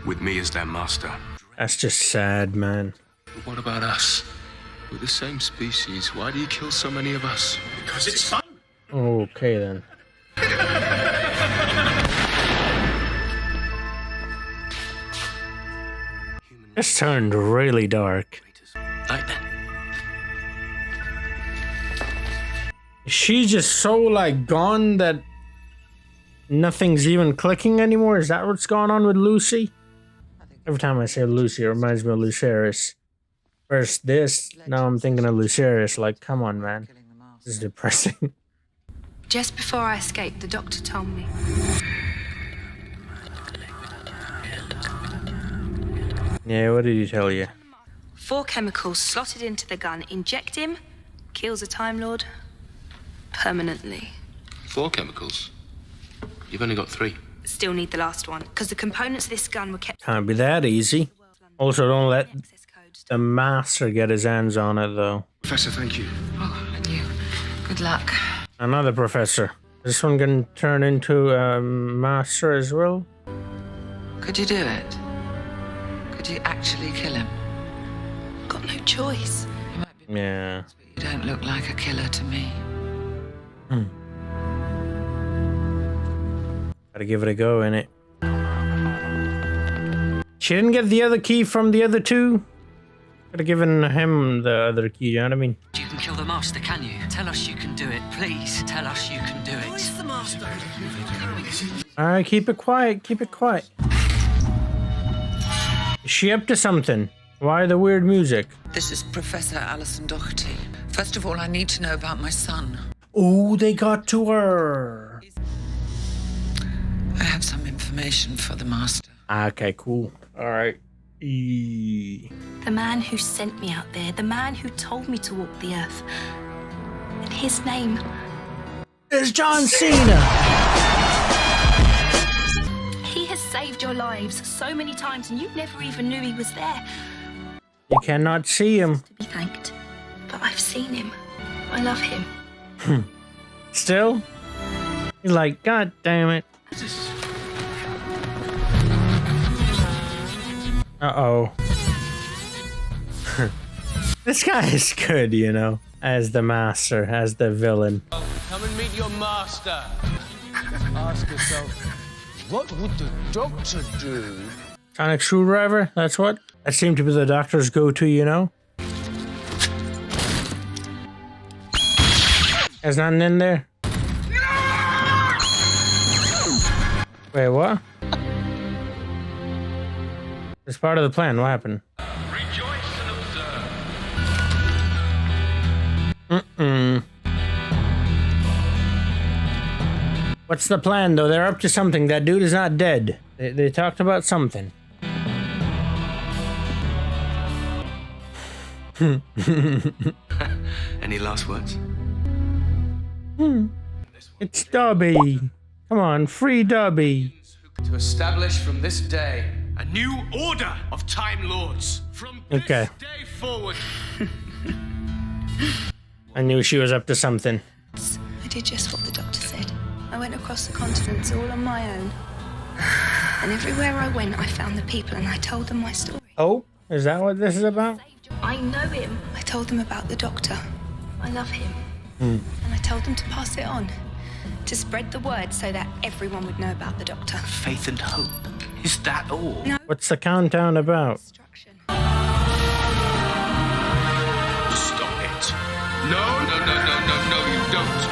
With me as their master. That's just sad, man. But what about us? We're the same species. Why do you kill so many of us? Because it's fun. Okay, then. This turned really dark. Like that. She's just so, like, gone that nothing's even clicking anymore? Is that what's going on with Lucy? Every time I say Lucy, it reminds me of Lucerys. First this, now I'm thinking of Lucerys. Like, come on, man. This is depressing. Just before I escaped, the doctor told me. Yeah, what did he tell you? 4 chemicals slotted into the gun. Inject him, kills a Time Lord permanently. 4 chemicals? You've only got 3. Still need the last one, because the components of this gun were kept... Can't be that easy. Also, don't let the master get his hands on it, though. Professor, thank you. Oh, and you. Good luck. Another professor. Is this one gonna turn into a master as well? Could you do it? Could you actually kill him? Got no choice. Yeah. You don't look like a killer to me. Gotta give it a go, innit? She didn't get the other key from the other two. Could have given him the other key, you know what I mean? You can kill the master, can you? Tell us you can do it, please. Tell us you can do it. Who is the master? Alright, keep it quiet, keep it quiet. Is she up to something? Why the weird music? This is Professor Alison Doherty. First of all, I need to know about my son. Oh, they got to her. I have some information for the master. Okay, cool. Alright. The man who sent me out there, the man who told me to walk the earth. And his name is John Cena. He has saved your lives so many times and you never even knew he was there. You cannot see him. To be thanked. But I've seen him. I love him. Still? You're like, God damn it. Uh-oh. This guy is good, you know, as the master, as the villain. Come and meet your master. Ask yourself, what would the doctor do? Sonic screwdriver, that's what? That seemed to be the doctor's go-to, you know? There's nothing in there? Wait, what? It's part of the plan. What happened? Rejoice and observe. What's the plan, though? They're up to something. That dude is not dead. They talked about something. Any last words? It's Dobby. Come on, free Dobby. To establish from this day a new order of Time Lords. From this day forward. I knew she was up to something. I did just what the doctor said. I went across the continents all on my own. And everywhere I went, I found the people and I told them my story. Oh, is that what this is about? I know him. I told them about the doctor. I love him. And I told them to pass it on. To spread the word so that everyone would know about the doctor. Faith and hope. Is that all? No. What's the countdown about? Stop it. No, you don't.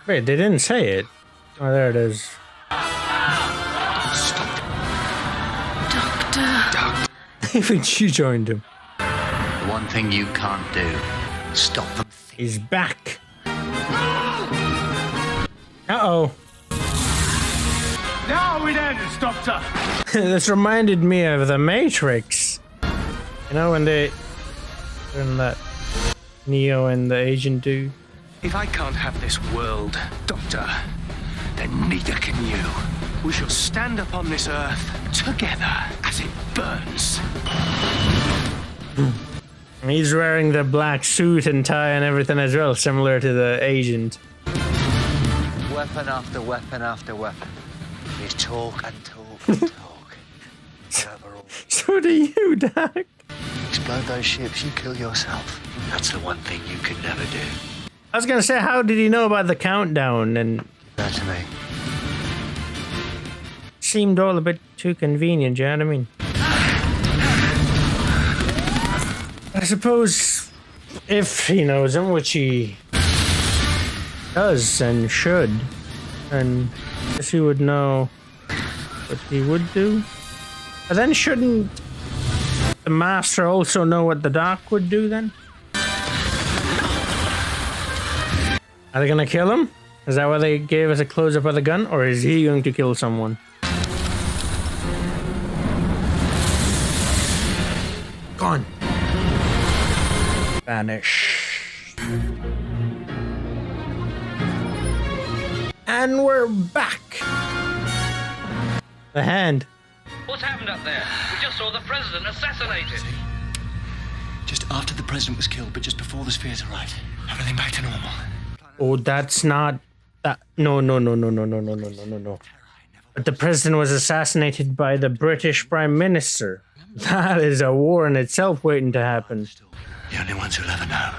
Wait, they didn't say it. Oh, there it is. Stop. Doctor. Even she joined him. One thing you can't do. Stop them. He's back. Uh-oh. Now it ends, Doctor. This reminded me of The Matrix. You know, when that Neo and the agent do. If I can't have this world, Doctor, then neither can you. We shall stand upon this earth together as it burns. He's wearing the black suit and tie and everything as well, similar to the agent. Weapon after weapon after weapon. We talk and talk and talk. So do you, Doc. Explode those ships, you kill yourself. That's the one thing you could never do. I was gonna say, how did he know about the countdown? And that to me. Seemed all a bit too convenient, you know what I mean? I suppose if he knows him, which he does and should, then I guess he would know what he would do. But then shouldn't the master also know what the doc would do then? Are they gonna kill him? Is that why they gave us a close-up of the gun? Or is he going to kill someone? Gone. Vanish. And we're back. The hand. What's happened up there? We just saw the president assassinated. Just after the president was killed, but just before the spheres arrived. Everything back to normal. Oh, that's not that. No. But the president was assassinated by the British Prime Minister. That is a war in itself waiting to happen. The only ones who'll ever know.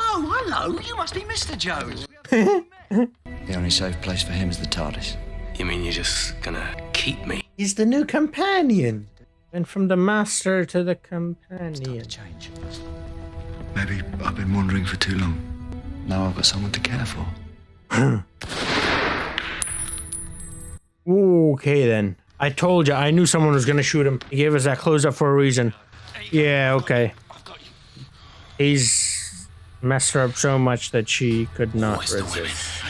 Oh, hello. You must be Mr. Jones. The only safe place for him is the TARDIS. You mean you're just gonna keep me? He's the new companion. Went from the master to the companion. Change. Maybe I've been wandering for too long. Now I've got someone to care for. Okay then. I told you, I knew someone was gonna shoot him. He gave us that close up for a reason. Yeah, okay. He's messed her up so much that she could not resist.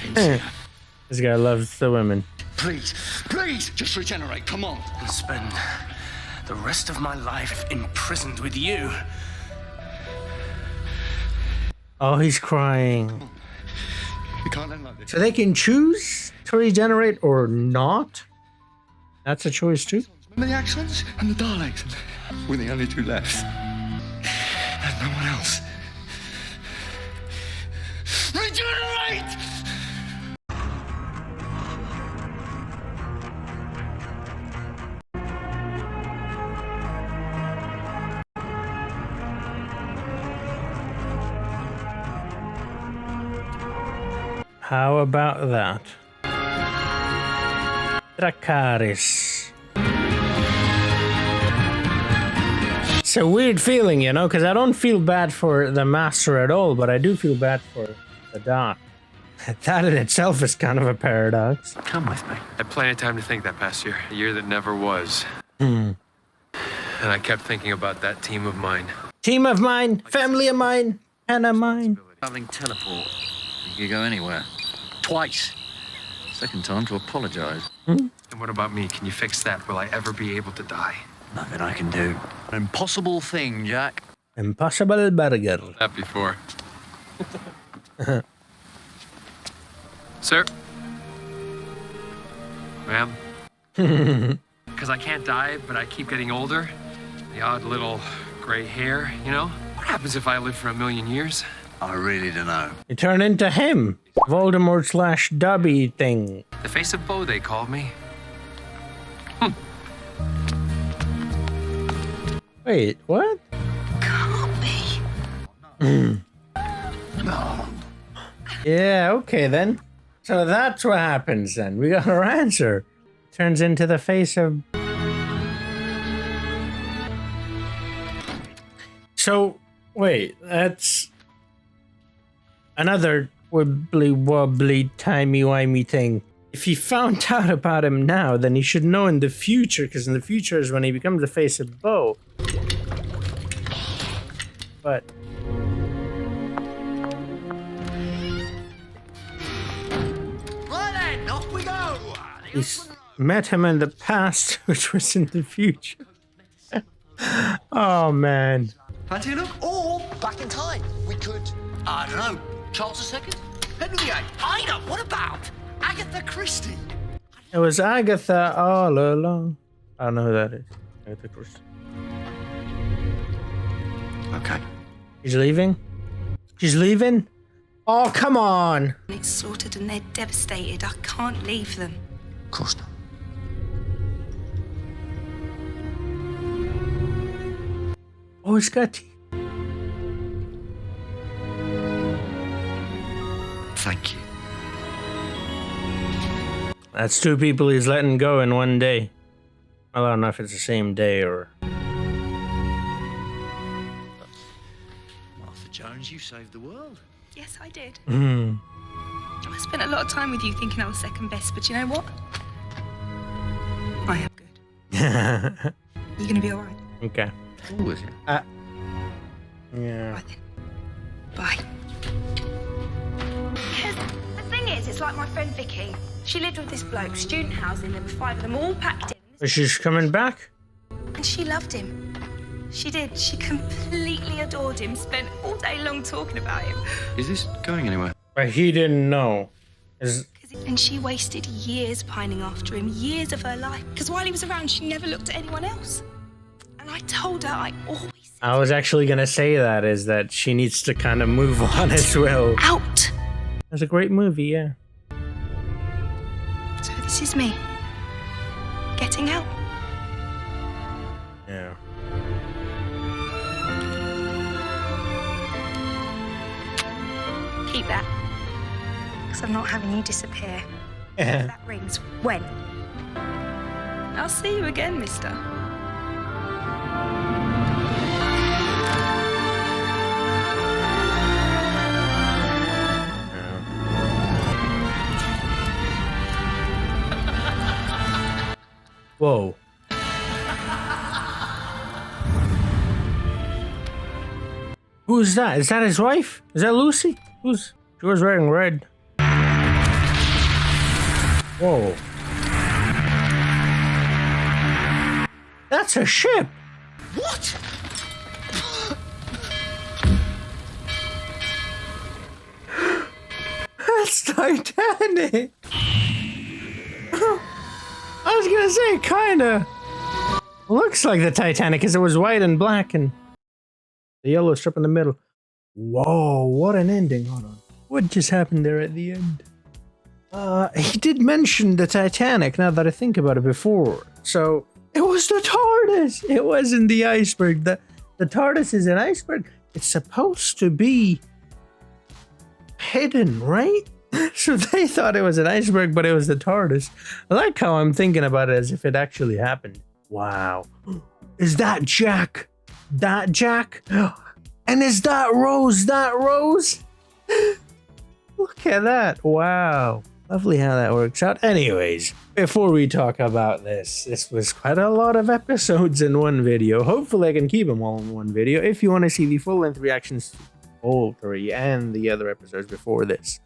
This guy loves the women. Please, please, just regenerate. Come on. I'll spend the rest of my life imprisoned with you. Oh, he's crying. We can't end like this. So they can choose to regenerate or not? That's a choice too? Remember the Axons and the Daleks? We're the only two left. There's no one else. Regenerate! How about that? Carys. It's a weird feeling, you know, because I don't feel bad for the master at all, but I do feel bad for the doc. That in itself is kind of a paradox. Come with me. I had plenty of time to think that past year. A year that never was. Hmm. And I kept thinking about that team of mine. Team of mine, family of mine, and of mine. Traveling teleport. You could go anywhere. Twice. Second time to apologize. And what about me? Can you fix that? Will I ever be able to die? Nothing I can do. An impossible thing, Jack. Impossible burger. That before. Sir? Ma'am? Because I can't die, but I keep getting older. The odd little gray hair, you know? What happens if I live for 1,000,000 years? I really don't know. You turn into him. Voldemort / Dobby thing. The face of Beau, they called me. Wait, what? Can't be. No. Yeah, okay then. So that's what happens then. We got our answer. Turns into the face of... So, wait, that's... another wibbly wobbly timey wimey thing. If he found out about him now, then he should know in the future, because in the future is when he becomes the face of Beau. But Right then, off we go. he's met him in the past, which was in the future. Oh man. Fancy a look? Or back in time. We could, I don't know, Charles II? Henry VIII? I know, what about Agatha Christie? It was Agatha all along. I don't know who that is. Agatha Christie. Okay. She's leaving? She's leaving? Oh, come on. It's slaughtered and they're devastated. I can't leave them. Of course not. Oh, he's got teeth. Thank you. That's two people he's letting go in one day. Well, I don't know if it's the same day or... Martha Jones, you saved the world. Yes, I did. Hmm. I spent a lot of time with you thinking I was second best, but you know what? I am good. You're gonna be alright. Okay. Who is it? Yeah. Right then. Bye. The thing is, it's like my friend Vicky. She lived with this bloke, student housing. There were 5 of them all packed in. But she's coming back? And she loved him. She did. She completely adored him. Spent all day long talking about him. Is this going anywhere? But he didn't know. And she wasted years pining after him, years of her life. Because while he was around, she never looked at anyone else. And I told her I always... I was actually gonna say that, is that she needs to kind of move on as well. Out! It's a great movie, yeah. So this is me. getting out. Yeah. Keep that. Because I'm not having you disappear. Yeah. That rings. When? I'll see you again, mister. Whoa. Who's that? Is that his wife? Is that Lucy? She was wearing red. Whoa. That's a ship. What? That's Titanic. I was gonna say, kinda looks like the Titanic because it was white and black and the yellow strip in the middle. Whoa, what an ending. Hold on. What just happened there at the end? He did mention the Titanic now that I think about it before. So, it was the TARDIS. It wasn't the iceberg. The TARDIS is an iceberg. It's supposed to be hidden, right? So they thought it was an iceberg, but it was the TARDIS. I like how I'm thinking about it as if it actually happened. Wow. Is that Jack? That Jack? And is that Rose? That Rose? Look at that. Wow. Lovely how that works out. Anyways, before we talk about this was quite a lot of episodes in one video. Hopefully I can keep them all in one video. If you want to see the full-length reactions to all three and the other episodes before this,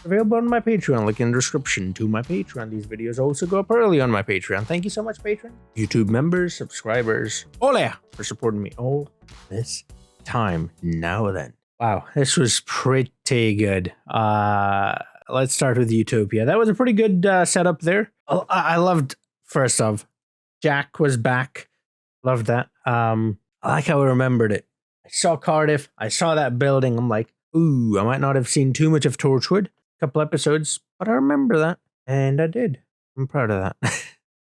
available on my Patreon, link in the description to my Patreon. These videos also go up early on my Patreon. Thank you so much, Patreon, YouTube members, subscribers, hola, for supporting me all this time. Now then. Wow, this was pretty good. Let's start with Utopia. That was a pretty good setup there. I loved, first off, Jack was back. Loved that. I like how I remembered it. I saw Cardiff. I saw that building. I'm like, ooh, I might not have seen too much of Torchwood. Couple episodes, but I remember that, and I did. I'm proud of that.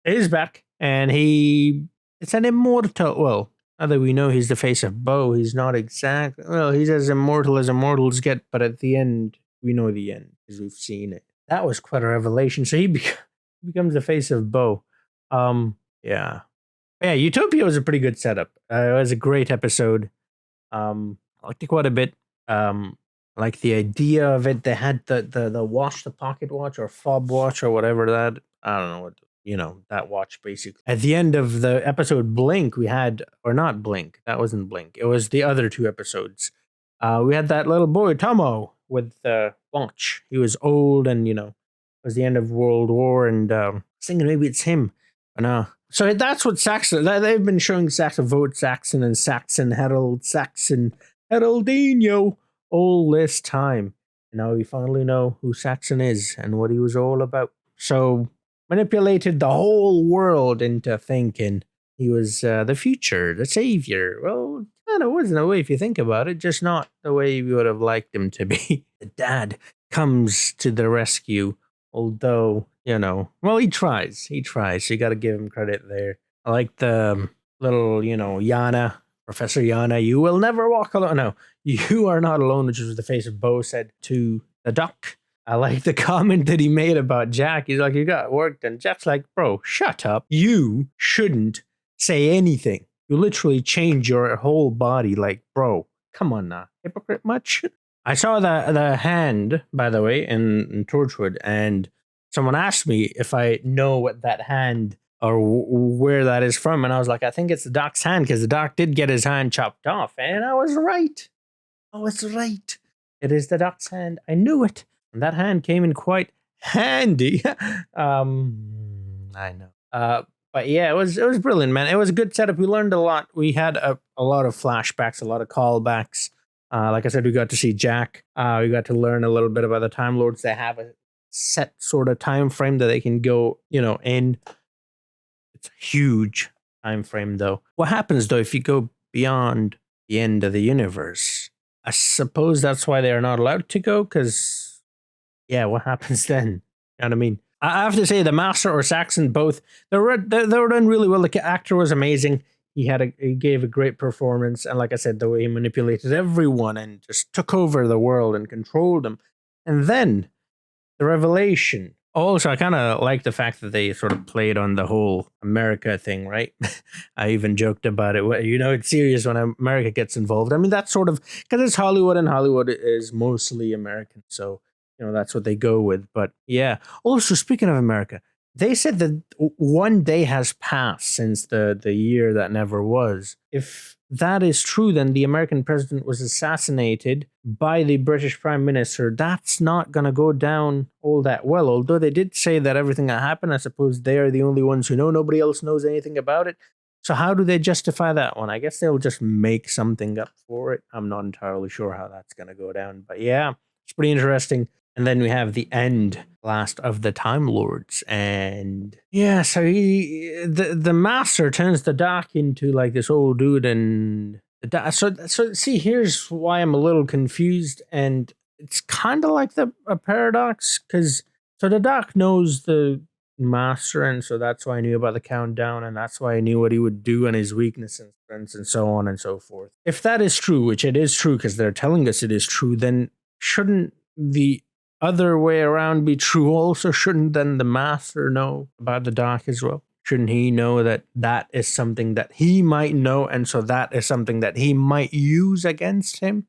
He's back, and it's an immortal. Well, now that we know he's the face of Bo, he's not exact. Well, he's as immortal as immortals get, but at the end, we know the end because we've seen it. That was quite a revelation. So he becomes the face of Bo. Yeah. Utopia was a pretty good setup. It was a great episode. I liked it quite a bit. Like the idea of it, they had the watch, the pocket watch or fob watch or whatever that, I don't know what, that watch basically. At the end of the episode Blink, we had, or not Blink, that wasn't Blink. It was the other two episodes. We had that little boy, Tomo, with the watch. He was old and, it was the end of World War and I was thinking maybe it's him. But no. So that's what Saxon, they've been showing Saxon, Vote Saxon and Saxon, Heraldinho all this time. And now we finally know who Saxon is and what he was all about. So manipulated the whole world into thinking he was the future, the savior. Well, kind of wasn't a way if you think about it, just not the way we would have liked him to be. The dad comes to the rescue, although, well, he tries. So you got to give him credit there. I like the little, Yana, Professor Yana, you will never walk alone. No, you are not alone, which was the face of Bo said to the doc. I like the comment that he made about Jack. He's like, you got work, and Jack's like, bro, shut up. You shouldn't say anything. You literally change your whole body. Like, bro, come on now. Hypocrite much? I saw the hand, by the way, in Torchwood, and someone asked me if I know what that hand or where that is from. And I was like, I think it's the doc's hand because the doc did get his hand chopped off. And I was right. It is the doc's hand. I knew it. And that hand came in quite handy. I know. But yeah, it was brilliant, man. It was a good setup. We learned a lot. We had a lot of flashbacks, a lot of callbacks. Like I said, we got to see Jack. We got to learn a little bit about the Time Lords. They have a set sort of time frame that they can go, in. It's a huge time frame, though. What happens, though, if you go beyond the end of the universe? I suppose that's why they are not allowed to go, because, yeah, what happens then? You know what I mean? I have to say, the Master or Saxon, both, they were done really well. The actor was amazing. He gave a great performance. And like I said, the way he manipulated everyone and just took over the world and controlled them. And then the revelation. Also, I kind of like the fact that they sort of played on the whole America thing, right? I even joked about it. You know, it's serious when America gets involved. I mean, that's sort of, because it's Hollywood, and Hollywood is mostly American. So, you know, that's what they go with. But yeah. Also, speaking of America, they said that one day has passed since the year that never was. If that is true, then the American president was assassinated by the British Prime Minister. That's not going to go down all that well. Although they did say that everything that happened, I suppose they are the only ones who know. Nobody else knows anything about it. So how do they justify that one? I guess they'll just make something up for it. I'm not entirely sure how that's going to go down. But yeah, it's pretty interesting. And then we have the end, last of the Time Lords. And yeah, so the Master turns the Doc into like this old dude. And so see, here's why I'm a little confused. And it's kind of like a paradox, because so the Doc knows the Master, and so that's why I knew about the countdown, and that's why I knew what he would do and his weakness and strengths and so on and so forth. If that is true, which it is true because they're telling us it is true, then shouldn't the other way around be true also? Shouldn't then the Master know about the Doc as well? Shouldn't he know that that is something that he might know, and so that is something that he might use against him?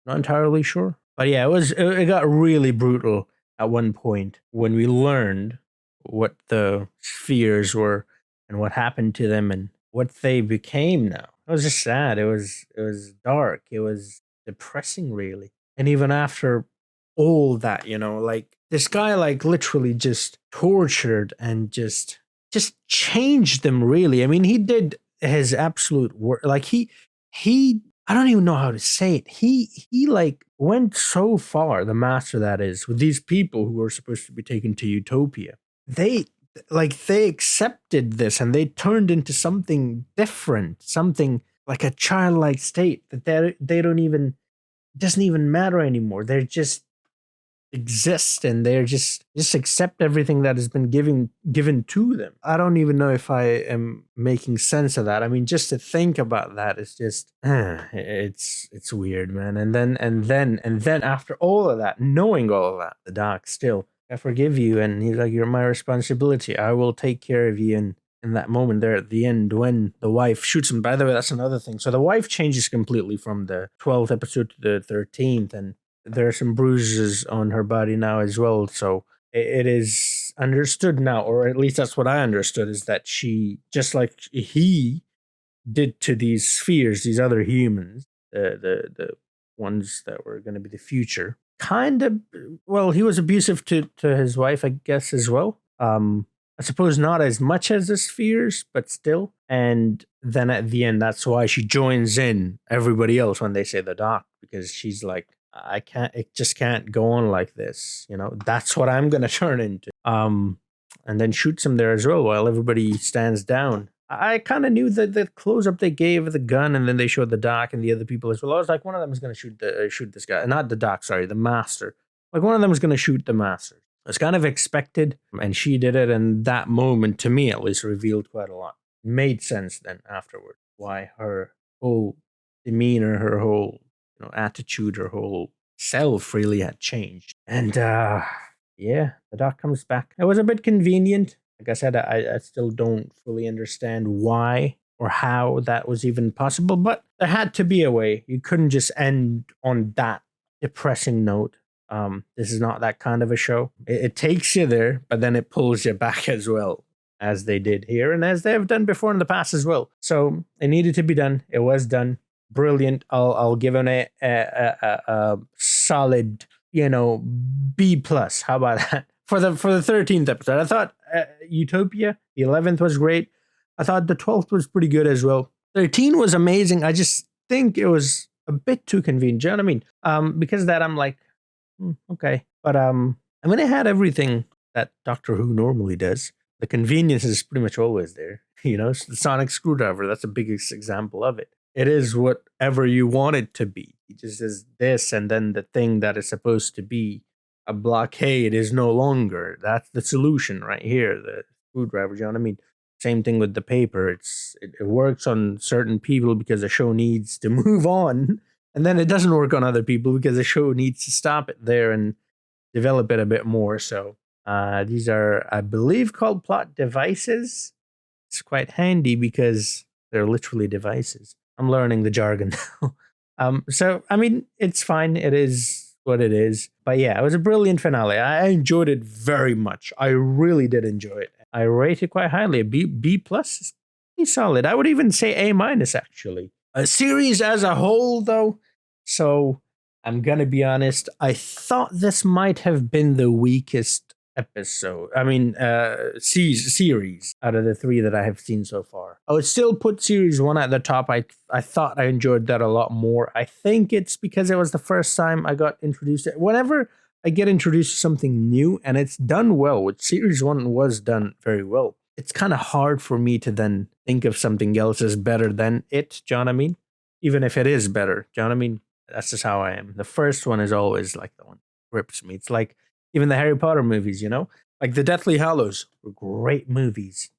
Not entirely sure. But yeah, it got really brutal at one point when we learned what the spheres were and what happened to them and what they became now. It was just sad. It was dark. It was depressing, really. And even after all that, you know, like this guy like literally just tortured and just changed them, really. I mean, he did his absolute work. Like he I don't even know how to say it. He like went so far, the Master that is, with these people who were supposed to be taken to Utopia. They accepted this and they turned into something different, something like a childlike state that they don't even, it doesn't even matter anymore. They're just exist and they're just accept everything that has been given to them. I don't even know if I am making sense of that. I mean, just to think about that is just it's weird, man. And then after all of that, knowing all of that, the Doc still, I forgive you, and he's like, you're my responsibility. I will take care of you. And in that moment there at the end when the wife shoots him, by the way, that's another thing. So the wife changes completely from the 12th episode to the 13th, and there are some bruises on her body now as well. So it is understood now, or at least that's what I understood, is that she, just like he did to these spheres, these other humans, the ones that were going to be the future, kind of, well, he was abusive to his wife, I guess, as well. I suppose not as much as the spheres, but still. And then at the end, that's why she joins in everybody else when they say the Doc, because she's like, it just can't go on like this. You know, that's what I'm going to turn into. And then shoots him there as well while everybody stands down. I kind of knew that the close-up they gave of the gun, and then they showed the Doc and the other people as well. I was like, one of them is going to shoot this guy. Not the Doc, sorry, the Master. Like, one of them is going to shoot the Master. It's kind of expected, and she did it, and that moment, to me at least, revealed quite a lot. It made sense then afterward why her whole demeanor, her whole attitude, her whole self really had changed. And yeah, the Doc comes back. It was a bit convenient. Like I said, I still don't fully understand why or how that was even possible, but there had to be a way. You couldn't just end on that depressing note. This is not that kind of a show. It takes you there, but then it pulls you back as well, as they did here and as they have done before in the past as well. So it needed to be done. It was done. Brilliant. I'll give it a solid, B+. How about that? For the 13th episode, I thought Utopia, the 11th was great. I thought the 12th was pretty good as well. 13 was amazing. I just think it was a bit too convenient. Do you know what I mean? Because of that, I'm like, okay. But I mean, it had everything that Doctor Who normally does. The convenience is pretty much always there. The sonic screwdriver, that's the biggest example of it. It is whatever you want it to be. It just is this, and then the thing that is supposed to be a blockade is no longer. That's the solution right here. The screwdriver, you know what I mean? Same thing with the paper. It works on certain people because the show needs to move on, and then it doesn't work on other people because the show needs to stop it there and develop it a bit more. So these are, I believe, called plot devices. It's quite handy because they're literally devices. I'm learning the jargon now. So, I mean, it's fine. It is what it is. But yeah, it was a brilliant finale. I enjoyed it very much. I really did enjoy it. I rate it quite highly. A B plus is pretty solid. I would even say A minus, actually. A series as a whole, though. So, I'm going to be honest. I thought this might have been the weakest episode. I mean, series out of the 3 that I have seen so far. I would still put series 1 at the top. I thought I enjoyed that a lot more. I think it's because it was the first time I got introduced to it. Whenever I get introduced to something new and it's done well, which series 1 was done very well, it's kind of hard for me to then think of something else as better than it. Do you know what I mean? Even if it is better. Do you know what I mean? That's just how I am. The first one is always like the one that grips me. It's like even the Harry Potter movies, you know? Like the Deathly Hallows were great movies.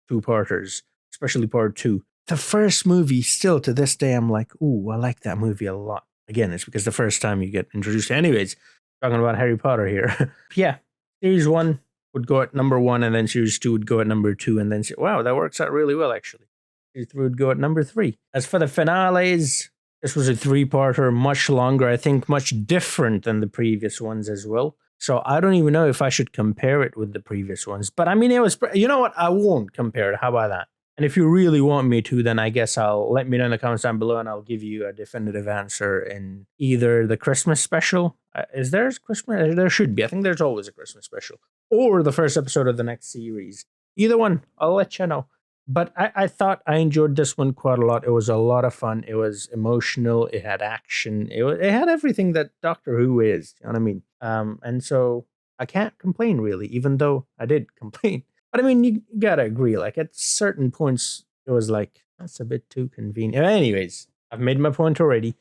2-parters, especially part 2. The first movie, still to this day, I'm like, ooh, I like that movie a lot. Again, it's because the first time you get introduced to. Anyways, talking about Harry Potter here. Yeah, series 1 would go at number 1, and then series 2 would go at number 2, and then, wow, that works out really well, actually. Series 3 would go at number 3. As for the finales, this was a 3-parter, much longer, I think much different than the previous ones as well. So I don't even know if I should compare it with the previous ones. But I mean, it was, you know what? I won't compare it. How about that? And if you really want me to, then I guess I'll let me know in the comments down below and I'll give you a definitive answer in either the Christmas special. Is there a Christmas? There should be. I think there's always a Christmas special. Or the first episode of the next series. Either one, I'll let you know. But I thought I enjoyed this one quite a lot. It was a lot of fun. It was emotional. It had action. It had everything that Doctor Who is. You know what I mean? And so I can't complain, really, even though I did complain. But I mean, you gotta agree. Like, at certain points, it was like, that's a bit too convenient. Anyways, I've made my point already.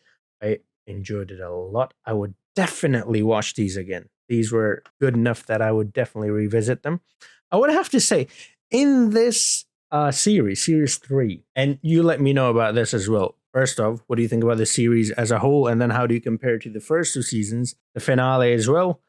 I enjoyed it a lot. I would definitely watch these again. These were good enough that I would definitely revisit them. I would have to say, in this series 3, and you let me know about this as well. First off, what do you think about the series as a whole? And then how do you compare it to the first 2 seasons, the finale as well?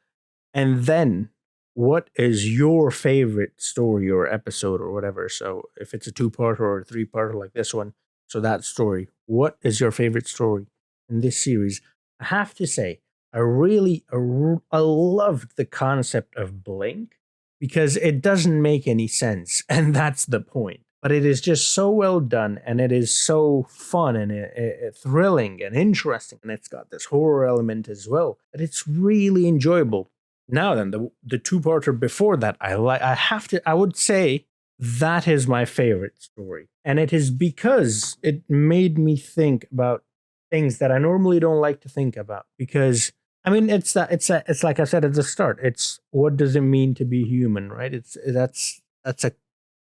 And then, what is your favorite story or episode or whatever? So if it's a 2-parter or a 3-parter like this one, so that story, what is your favorite story in this series? I have to say, I loved the concept of Blink because it doesn't make any sense. And that's the point. But it is just so well done, and it is so fun and thrilling and interesting, and it's got this horror element as well. That it's really enjoyable. Now then, the 2-parter before that, I would say that is my favorite story, and it is because it made me think about things that I normally don't like to think about. Because I mean, it's like I said at the start. It's what does it mean to be human, right? That's a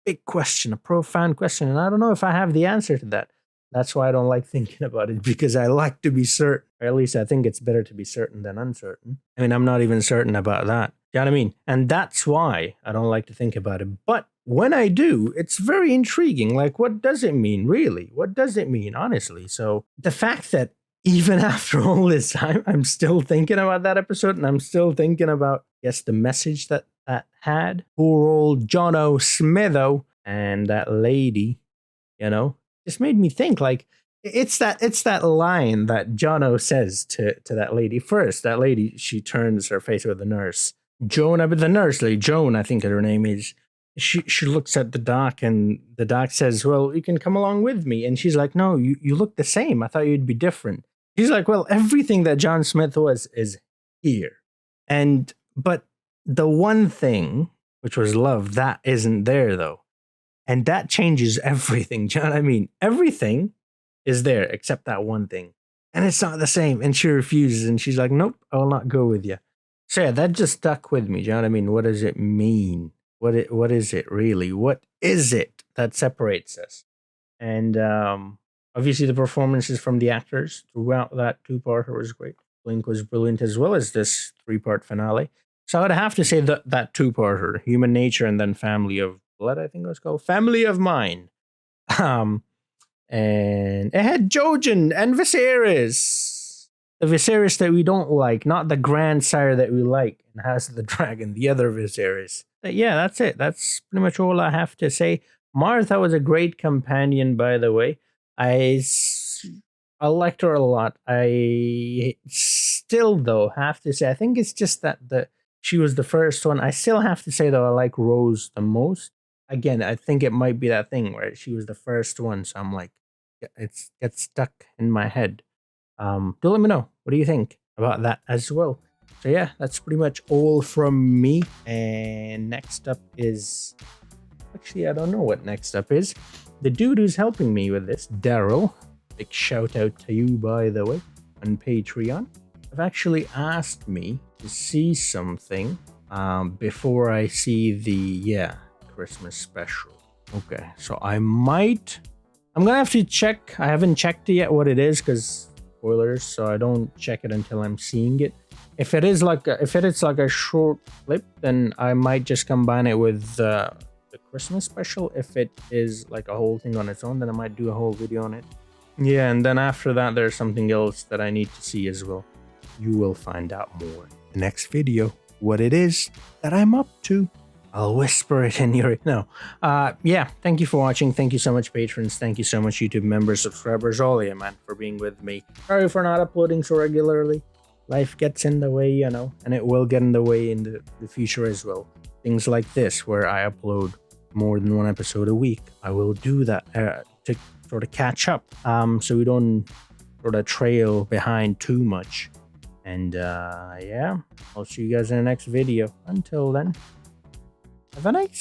big question, a profound question, and I don't know if I have the answer to that. That's why I don't like thinking about it, because I like to be certain, or at least I think it's better to be certain than uncertain. I mean, I'm not even certain about that. You know what I mean? And that's why I don't like to think about it. But when I do, it's very intriguing. Like, what does it mean, really? What does it mean, honestly? So the fact that even after all this time, I'm still thinking about that episode, and I'm still thinking about, yes, the message that had. Poor old Jono Smitho and that lady, you know, just made me think, like, it's that line that Jono says to that lady. First, that lady, she turns her face with the nurse. The nurse lady, Joan, I think her name is. She looks at the doc, and the doc says, well, you can come along with me. And she's like, no, you look the same. I thought you'd be different. He's like, well, everything that John Smith was is here. But the one thing, which was love, that isn't there, though. And that changes everything. Do you know what I mean? Everything is there except that one thing. And it's not the same. And she refuses, and she's like, nope, I will not go with you. So yeah, that just stuck with me. Do you know what I mean? What does it mean? What is it really? What is it that separates us? And obviously the performances from the actors throughout that 2-parter was great. Blink was brilliant, as well as this 3-part finale. So I'd have to say that 2-parter, Human Nature and then Family of Blood, I think it was called. Family of Mine. And it had Jojen and Viserys. The Viserys that we don't like, not the grandsire that we like in House of the Dragon, the other Viserys. But yeah, that's it. That's pretty much all I have to say. Martha was a great companion, by the way. I liked her a lot. I still, though, have to say, I think it's just that she was the first one. I still have to say, though, I like Rose the most. Again, I think it might be that thing where she was the first one, so I'm like, it gets stuck in my head. Do let me know. What do you think about that as well? So yeah, that's pretty much all from me. And next up is... Actually, I don't know what next up is. The dude who's helping me with this, Daryl. Big shout out to you, by the way, on Patreon. I've actually asked me to see something before I see the, Christmas special. Okay, so I'm gonna have to check. I haven't checked it yet what it is, because spoilers, so I don't check it until I'm seeing it. If it's like a short clip, then I might just combine it with the Christmas special. If it is like a whole thing on its own, then I might do a whole video on it. Yeah, and then after that, there's something else that I need to see as well. You will find out more in the next video what it is that I'm up to. I'll whisper it in your... No. Yeah, thank you for watching. Thank you so much, patrons. Thank you so much, YouTube members, subscribers, all of you, man, for being with me. Sorry for not uploading so regularly. Life gets in the way, you know, and it will get in the way in the future as well. Things like this, where I upload more than 1 episode a week. I will do that to sort of catch up, so we don't sort of trail behind too much. And yeah, I'll see you guys in the next video. Until then, have a nice